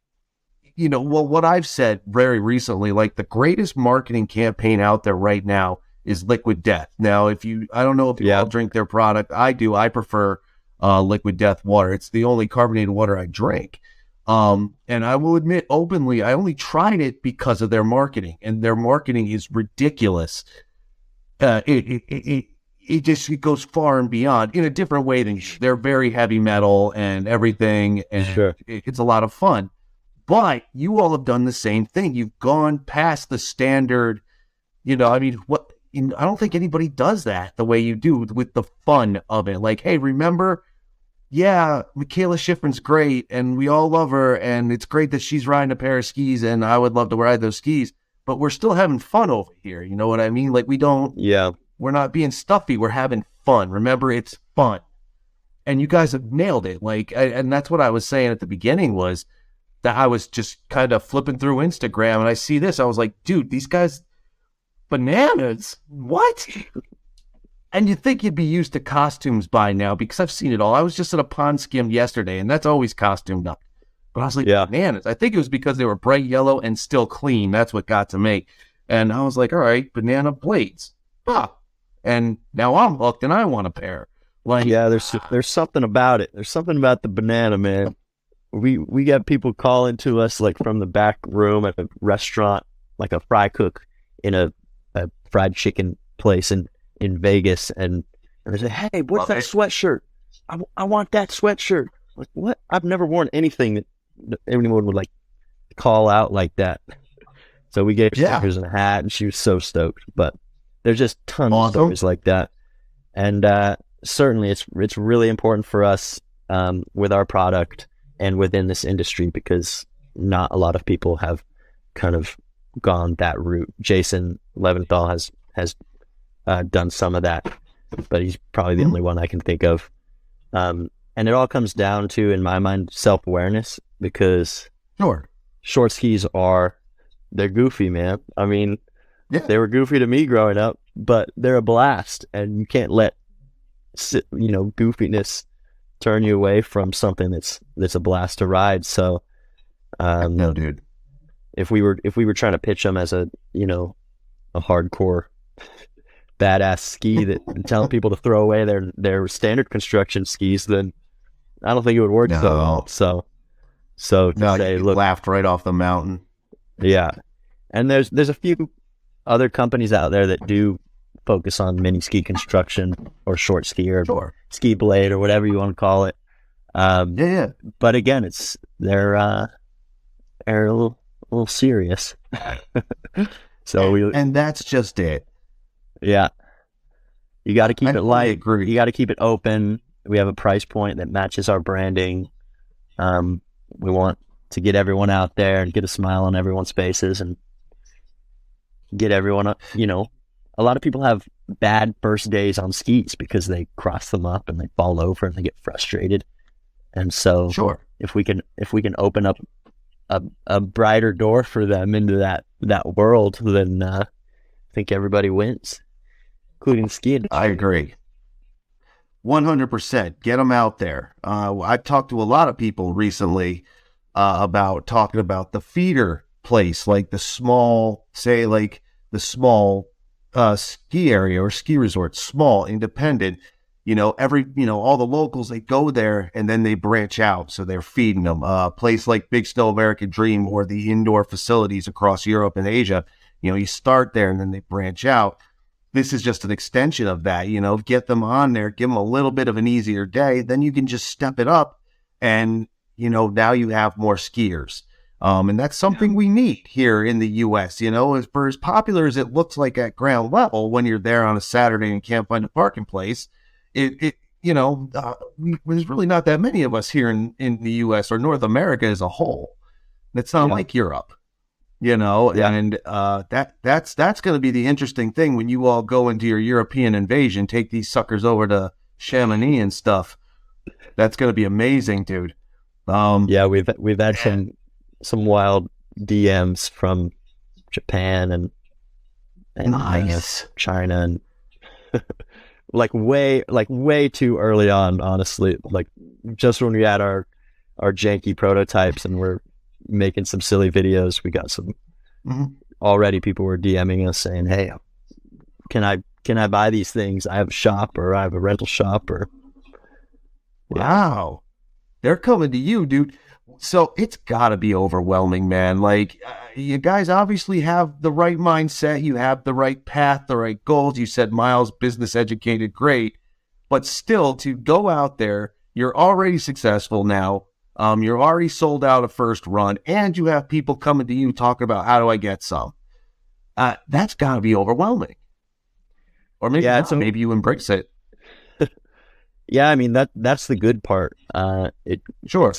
you know, well, what I've said very recently, like the greatest marketing campaign out there right now is Liquid Death. Now, I don't know if you all drink their product. I do. I prefer Liquid Death water. It's the only carbonated water I drink. And I will admit openly, I only tried it because of their marketing, and their marketing is ridiculous. It goes far and beyond in a different way than they're very heavy metal and everything. And sure. It's a lot of fun. But you all have done the same thing. You've gone past the standard, you know, I mean, I don't think anybody does that the way you do with the fun of it. Like, hey, remember, Michaela Schifrin's great and we all love her and it's great that she's riding a pair of skis and I would love to ride those skis, but we're still having fun over here. You know what I mean? Like, we're not being stuffy. We're having fun. Remember, it's fun. And you guys have nailed it. Like, and that's what I was saying at the beginning was, that I was just kind of flipping through Instagram and I see this. I was like, dude, these guys, bananas, what? And you'd think you'd be used to costumes by now because I've seen it all. I was just at a pond skim yesterday and that's always costumed up. But I was like, bananas. I think it was because they were bright yellow and still clean. That's what got to me. And I was like, all right, BananaBlades. And now I'm hooked and I want a pair. Like, there's something about it. There's something about the banana, man. We got people calling to us like from the back room at a restaurant, like a fry cook in a fried chicken place in Vegas, and they say, "Hey, what's that sweatshirt? I want that sweatshirt." Like, what? I've never worn anything that anyone would like call out like that. So we gave her stickers and a hat, and she was so stoked. But there's just tons of stories like that, and certainly it's really important for us with our product and within this industry because not a lot of people have kind of gone that route. Jason Leventhal has done some of that, but he's probably the only one I can think of. And it all comes down to, in my mind, self-awareness because short skis they're goofy, man. I mean, they were goofy to me growing up, but they're a blast, and you can't let goofiness turn you away from something that's a blast to ride. So, no, dude. If we were trying to pitch them as a hardcore badass ski that telling people to throw away their standard construction skis, then I don't think it would work so well. So to say, you look, laughed right off the mountain. Yeah, and there's a few other companies out there that do focus on mini ski construction or short ski or Sure. ski blade or whatever you want to call it. Yeah. But again, they're a little serious. So and that's just it. Yeah, you got to keep it light. Agree. You got to keep it open. We have a price point that matches our branding. We want to get everyone out there and get a smile on everyone's faces and get everyone up. You know, a lot of people have bad first days on skis because they cross them up and they fall over and they get frustrated. And so Sure. if we can open up a brighter door for them into that world, then I think everybody wins, including skiing. I agree. 100%. Get them out there. I've talked to a lot of people recently about talking about the feeder place, like the small, say, like the small ski area or ski resort, small, independent. All the locals, they go there and then they branch out. So they're feeding them. A place like Big Snow American Dream or the indoor facilities across Europe and Asia, you start there and then they branch out. This is just an extension of that, get them on there, give them a little bit of an easier day. Then you can just step it up and, now you have more skiers. And that's something we need here in the U.S., as popular as it looks like at ground level when you're there on a Saturday and can't find a parking place. There's really not that many of us here in the U.S. or North America as a whole. It's not like Europe, and that's going to be the interesting thing when you all go into your European invasion, take these suckers over to Chamonix and stuff. That's going to be amazing, dude. We've had some wild DMs from Japan and nice. China and way too early on, honestly. Like just when we had our janky prototypes and we're making some silly videos, we got some already people were DMing us saying, "Hey, can I buy these things? I have a shop or I have a rental shop or." Wow. They're coming to you, dude. So it's got to be overwhelming, man. Like, you guys obviously have the right mindset. You have the right path, the right goals. You said Miles, business educated, great. But still, to go out there, you're already successful now. You're already sold out a first run, and you have people coming to you talking about, how do I get some? That's got to be overwhelming. Or maybe maybe you embrace it. Yeah, I mean that's the good part. Sure.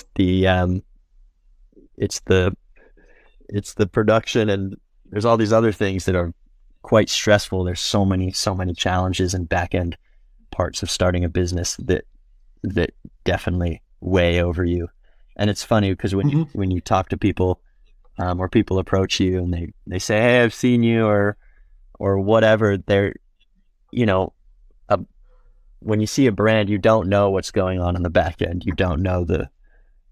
It's the production, and there's all these other things that are quite stressful. There's so many challenges and back end parts of starting a business that definitely weigh over you. And it's funny because when you talk to people, or people approach you and they say, "Hey, I've seen you," or whatever, they're when you see a brand, you don't know what's going on in the back end. You don't know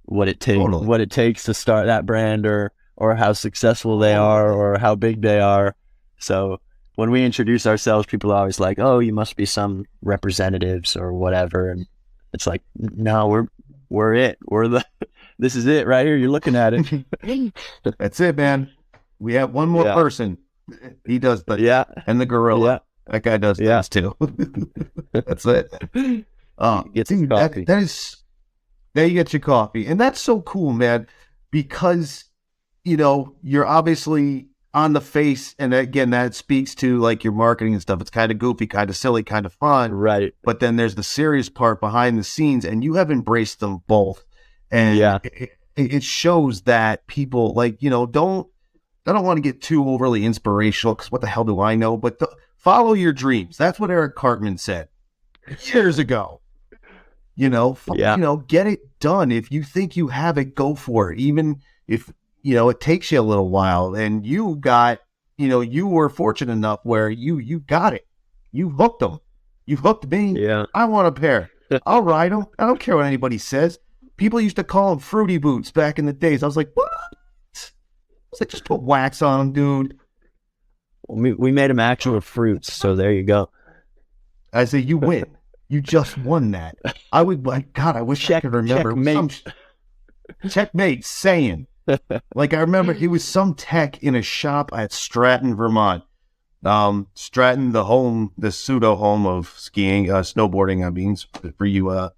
what it takes to start that brand, or how successful they are, or how big they are. So when we introduce ourselves, people are always like, "Oh, you must be some representatives or whatever." And it's like, no, we're it. This is it right here. You're looking at it. That's it, man. We have one more person. He does and the gorilla. Yeah. That guy does things too. That's it. Get some coffee. That is, there you get your coffee. And that's so cool, man, because, you're obviously on the face. And again, that speaks to like your marketing and stuff. It's kind of goofy, kind of silly, kind of fun. Right. But then there's the serious part behind the scenes, and you have embraced them both. And it shows that people I don't want to get too overly inspirational because what the hell do I know? But follow your dreams. That's what Eric Cartman said years ago. Get it done. If you think you have it, go for it. Even if, it takes you a little while, and you got, you were fortunate enough where you got it. You hooked them. You hooked me. Yeah. I want a pair. I'll ride them. I don't care what anybody says. People used to call them fruity boots back in the days. I was like, what? I was like, just put wax on them, dude. We made them actual fruits, so there you go. I say, you win. You just won that. I wish I could remember. Checkmate saying. Like, I remember it was some tech in a shop at Stratton, Vermont. Stratton, the pseudo home of skiing, snowboarding. I mean, for you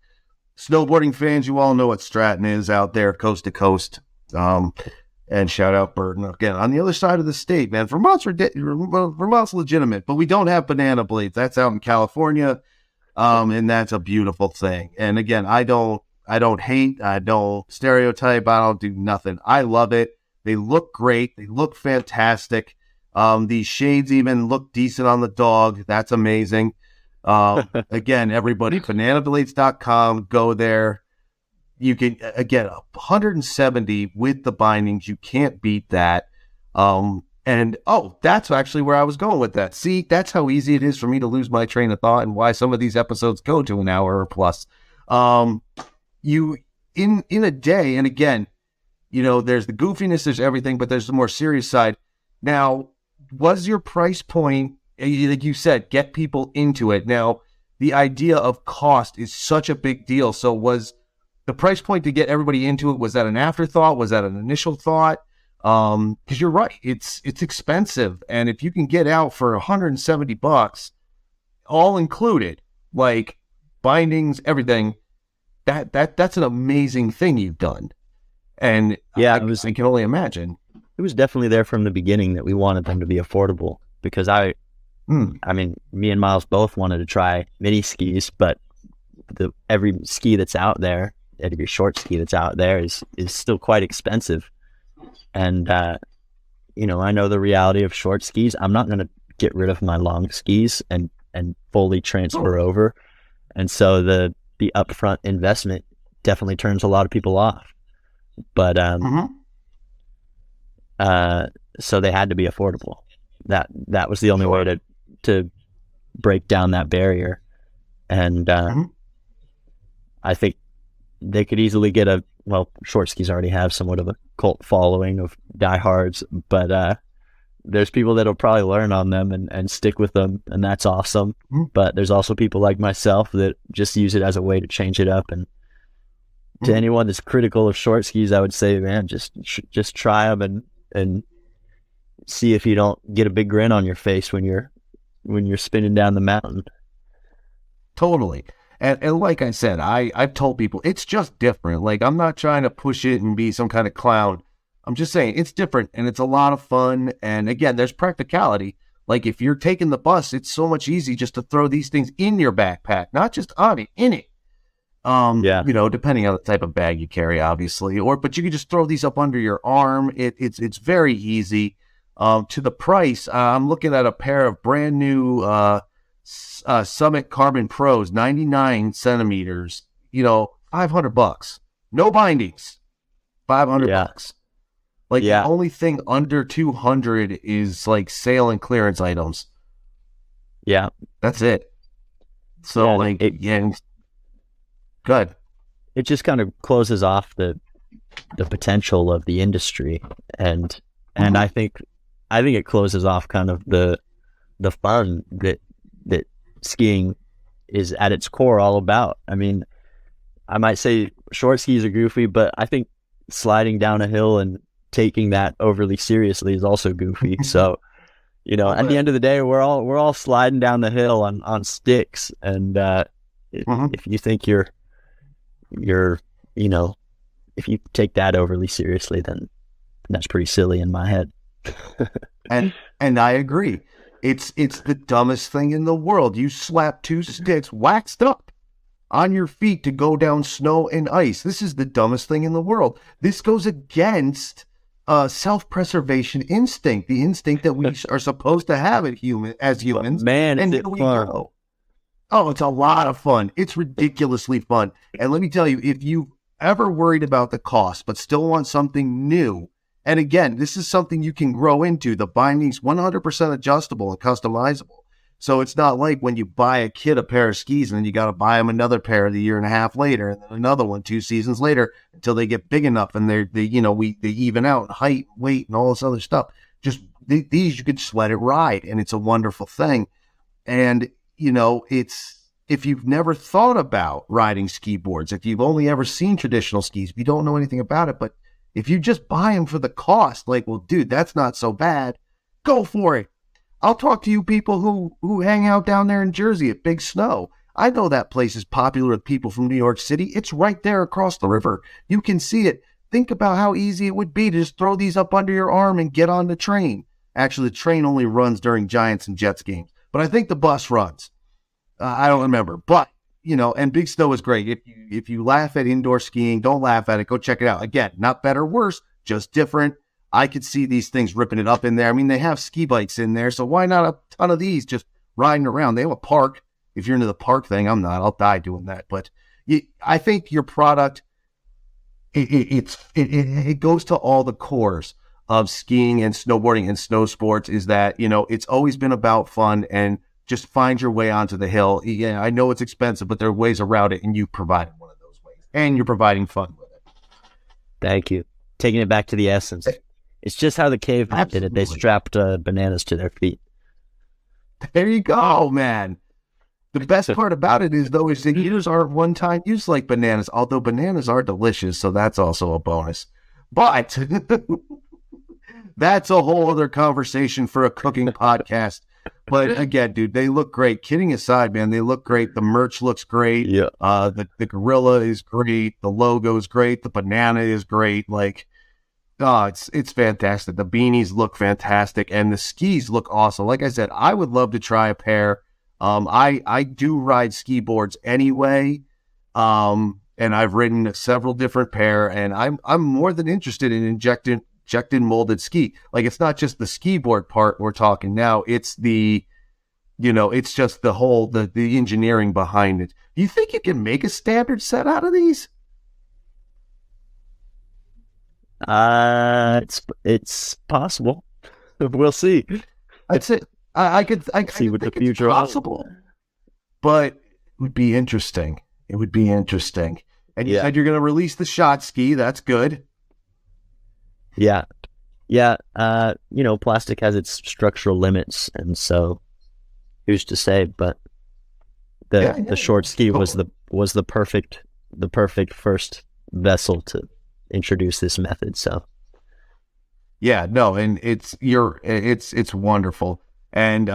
snowboarding fans, you all know what Stratton is out there, coast to coast. And shout out Burton again on the other side of the state, man. Vermont's legitimate, but we don't have BananaBlades. That's out in California, and that's a beautiful thing. And again, I don't hate, I don't stereotype, I don't do nothing. I love it. They look great. They look fantastic. These shades even look decent on the dog. That's amazing. Again, everybody, BananaBlades.com. Go there. You can, again, 170 with the bindings. You can't beat that. And, that's actually where I was going with that. See, that's how easy it is for me to lose my train of thought and why some of these episodes go to an hour or plus. You, in a day, and again, there's the goofiness, there's everything, but there's the more serious side. Now, was your price point, like you said, get people into it? Now, the idea of cost is such a big deal. So was the price point to get everybody into it, was that an afterthought? Was that an initial thought? Because you're right, it's expensive, and if you can get out for $170, all included, like bindings, everything, that's an amazing thing you've done. And yeah, I can only imagine. It was definitely there from the beginning that we wanted them to be affordable, because I mean, me and Miles both wanted to try mini skis, but every ski that's out there, every short ski that's out there is still quite expensive. And, I know the reality of short skis. I'm not going to get rid of my long skis and fully transfer over. And so the upfront investment definitely turns a lot of people off. But, so they had to be affordable. That was the only way to break down that barrier. And, I think they could easily get short skis already have somewhat of a cult following of diehards, but there's people that'll probably learn on them and stick with them, and that's awesome. But there's also people like myself that just use it as a way to change it up. And to anyone that's critical of short skis, I would say, man, just try them and see if you don't get a big grin on your face when you're spinning down the mountain. Totally. And like I said, I've told people it's just different. Like, I'm not trying to push it and be some kind of clown. I'm just saying it's different, and it's a lot of fun. And again, there's practicality. Like, if you're taking the bus, it's so much easy just to throw these things in your backpack, not just on it, in it. Depending on the type of bag you carry, obviously. But you can just throw these up under your arm. It's very easy. To the price, I'm looking at a pair of brand new Summit Carbon Pros, 99 centimeters, $500. No bindings, $500. Like, the only thing under 200 is like sale and clearance items. Yeah. That's it. So good. It just kind of closes off the potential of the industry. And I think it closes off kind of the fun that skiing is at its core all about. I mean, I might say short skis are goofy, but I think sliding down a hill and taking that overly seriously is also goofy. So, at the end of the day, we're all sliding down the hill on sticks. And if you think you're if you take that overly seriously, then that's pretty silly in my head. and I agree. It's the dumbest thing in the world. You slap two sticks waxed up on your feet to go down snow and ice. This is the dumbest thing in the world. This goes against self-preservation instinct, the instinct that we are supposed to have as humans. Man, and is it fun? Oh, it's a lot of fun. It's ridiculously fun. And let me tell you, if you've ever worried about the cost but still want something new, and again, this is something you can grow into. The binding's 100% adjustable and customizable. So it's not like when you buy a kid a pair of skis and then you got to buy them another pair the year and a half later, and then another one 2 seasons later until they get big enough and they even out in height, weight, and all this other stuff. Just these you could just let it ride, and it's a wonderful thing. And it's, if you've never thought about riding ski boards, if you've only ever seen traditional skis, if you don't know anything about it, but if you just buy them for the cost, like, well, dude, that's not so bad, go for it. I'll talk to you people who hang out down there in Jersey at Big Snow. I know that place is popular with people from New York City. It's right there across the river. You can see it. Think about how easy it would be to just throw these up under your arm and get on the train. Actually, the train only runs during Giants and Jets games, but I think the bus runs. I don't remember, but and Big Snow is great. If you laugh at indoor skiing, don't laugh at it. Go check it out. Again, not better, worse, just different. I could see these things ripping it up in there. I mean, they have ski bikes in there, so why not a ton of these just riding around? They have a park. If you're into the park thing, I'm not. I'll die doing that. But I think your product, it goes to all the cores of skiing and snowboarding and snow sports. Is that it's always been about fun and just find your way onto the hill. Yeah, I know it's expensive, but there are ways around it, and you provide one of those ways, and you're providing fun with it. Thank you. Taking it back to the essence. It's just how the cavemen did it. They strapped bananas to their feet. There you go, man. The best part about it is the eaters aren't one-time use like bananas, although bananas are delicious, so that's also a bonus. But that's a whole other conversation for a cooking podcast. But again, dude, they look great. Kidding aside, man, they look great. The merch looks great. Yeah. The gorilla is great. The logo is great. The banana is great. Like, it's fantastic. The beanies look fantastic, and the skis look awesome. Like I said, I would love to try a pair. I do ride skiboards anyway, and I've ridden several different pair, and I'm more than interested in injecting molded ski. Like, it's not just the skiboard part we're talking now. It's it's just the whole the engineering behind it. Do you think you can make a standard set out of these? It's possible. We'll see. That's it. I could see what the future possible, but it would be interesting. It would be interesting. And you said you're going to release the shot ski. That's good. Yeah. Plastic has its structural limits, and so who's to say? But the short ski was the perfect first vessel to introduce this method. So and it's wonderful. And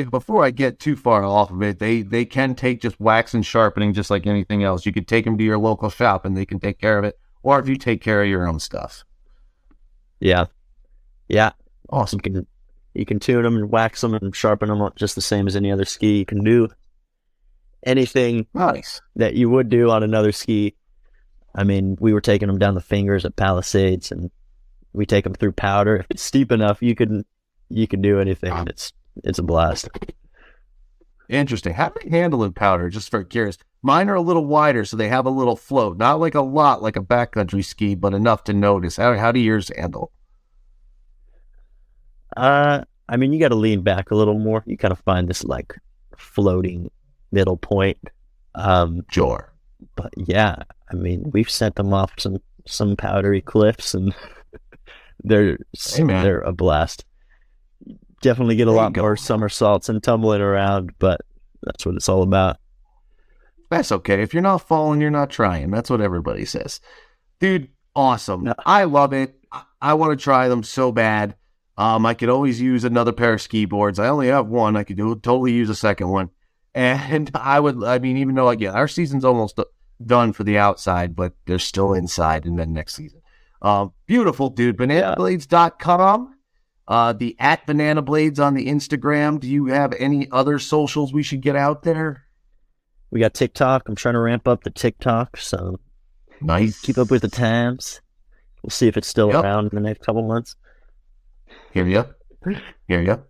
before I get too far off of it, they can take just wax and sharpening just like anything else. You could take them to your local shop and they can take care of it, or if you take care of your own stuff. Yeah. Awesome. You can tune them and wax them and sharpen them just the same as any other ski. You can do anything that you would do on another ski. I mean, we were taking them down the fingers at Palisades, and we take them through powder. If it's steep enough, you can do anything. It's a blast. Interesting. How do they handle in powder? Just for curious. Mine are a little wider, so they have a little float. Not like a lot like a backcountry ski, but enough to notice. How do yours handle? I mean, you got to lean back a little more. You kind of find this like floating middle point. Sure. But yeah, I mean, we've sent them off some powdery cliffs, and they're a blast. Definitely get a lot more somersaults and tumbling around, but that's what it's all about. That's okay. If you're not falling, you're not trying. That's what everybody says. Dude, awesome. No. I love it. I want to try them so bad. I could always use another pair of ski boards. I only have one. I could totally use a second one. And even though, our season's almost done for the outside, but they're still inside and then next season. Beautiful, dude. BananaBlades.com. The @BananaBlades on the Instagram. Do you have any other socials we should get out there? We got TikTok. I'm trying to ramp up the TikTok, so nice. Keep up with the times. We'll see if it's still around in the next couple months. Hear ya.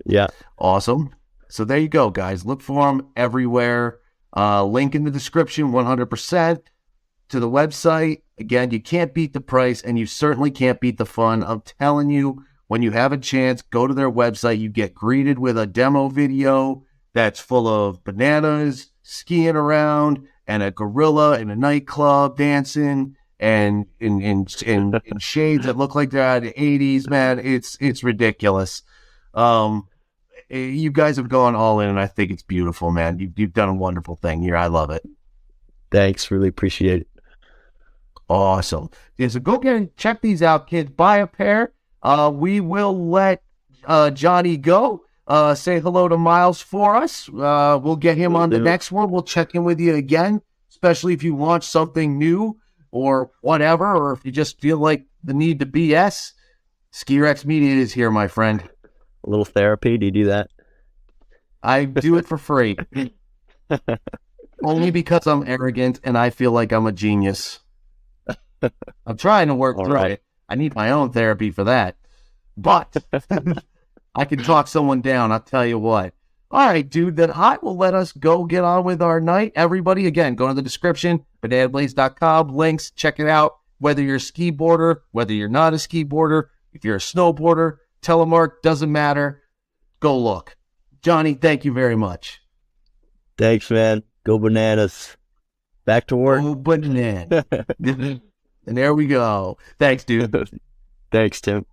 Yeah. Awesome. So there you go, guys. Look for them everywhere. Link in the description, 100% to the website. Again, you can't beat the price, and you certainly can't beat the fun. I'm telling you, when you have a chance, go to their website. You get greeted with a demo video that's full of bananas, skiing around, and a gorilla in a nightclub dancing, and in shades that look like they're out of the 80s, man. It's ridiculous. You guys have gone all in, and I think it's beautiful, man. You've done a wonderful thing here. I love it. Thanks. Really appreciate it. Awesome. Yeah, so go get and check these out, kids. Buy a pair. We will let Johnny go. say hello to Miles for us. We'll get him on the next one. We'll check in with you again, especially if you launch something new or whatever, or if you just feel like the need to BS. Ski Rex Media is here, my friend. A little therapy. Do you do that? I do it for free. Only because I'm arrogant and I feel like I'm a genius. I'm trying to work through it. I need my own therapy for that. But I can talk someone down, I'll tell you what. All right, dude, then I will let us go get on with our night. Everybody, again, go to the description, BananaBlades.com, links, check it out. Whether you're a skiboarder, whether you're not a skiboarder, if you're a snowboarder, telemark, doesn't matter. Go look. Johnny, thank you very much. Thanks, man. Go bananas. Back to work. Go bananas. And there we go. Thanks, dude. Thanks, Tim.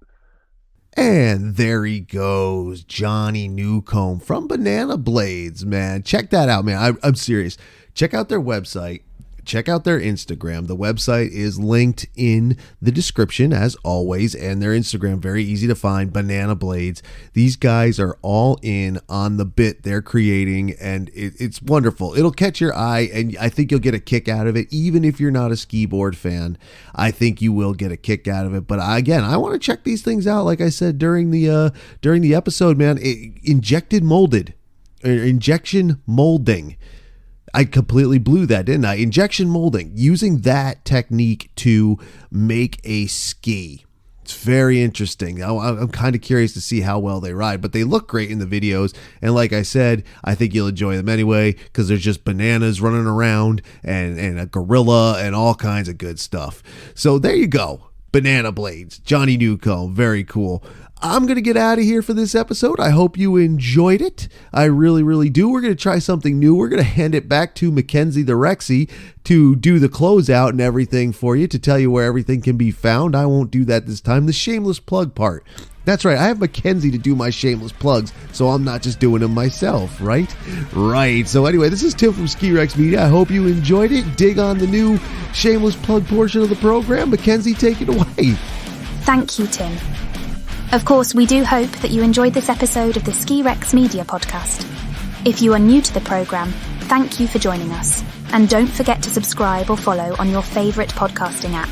And there he goes, Johnny Newcomb from BananaBlades, man. Check that out, man. I'm serious. Check out their website. Check out their Instagram. The website is linked in the description, as always, and their Instagram, very easy to find, BananaBlades. These guys are all in on the bit they're creating, and it's wonderful. It'll catch your eye, and I think you'll get a kick out of it. Even if you're not a skiboard fan, I think you will get a kick out of it. But again, I want to check these things out, like I said during the episode, man. Injection molding. I completely blew that, didn't I? Injection molding, using that technique to make a ski. It's very interesting. I'm kind of curious to see how well they ride, but they look great in the videos. And like I said, I think you'll enjoy them anyway, because there's just bananas running around and a gorilla and all kinds of good stuff. So there you go. BananaBlades, Johnny Newcomb, very cool. I'm going to get out of here for this episode. I hope you enjoyed it. I really, really do. We're going to try something new. We're going to hand it back to Mackenzie the Rexie to do the closeout and everything for you, to tell you where everything can be found. I won't do that this time. The shameless plug part. That's right. I have Mackenzie to do my shameless plugs, so I'm not just doing them myself, right? Right. So anyway, this is Tim from Ski Rex Media. I hope you enjoyed it. Dig on the new shameless plug portion of the program. Mackenzie, take it away. Thank you, Tim. Of course, we do hope that you enjoyed this episode of the Ski Rex Media podcast. If you are new to the programme, thank you for joining us. And don't forget to subscribe or follow on your favourite podcasting app.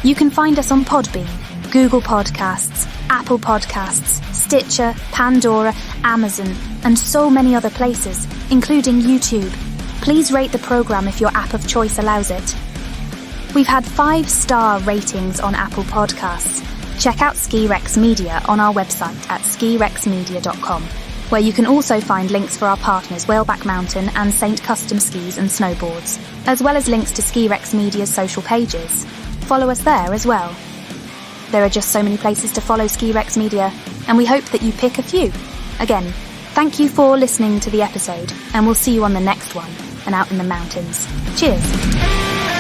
You can find us on Podbean, Google Podcasts, Apple Podcasts, Stitcher, Pandora, Amazon, and so many other places, including YouTube. Please rate the programme if your app of choice allows it. We've had 5-star ratings on Apple Podcasts. Check out Ski Rex Media on our website at skirexmedia.com, where you can also find links for our partners Whaleback Mountain and Saint Custom Skis and Snowboards, as well as links to Ski Rex Media's social pages. Follow us there as well. There are just so many places to follow Ski Rex Media, and we hope that you pick a few. Again, thank you for listening to the episode, and we'll see you on the next one and out in the mountains. Cheers!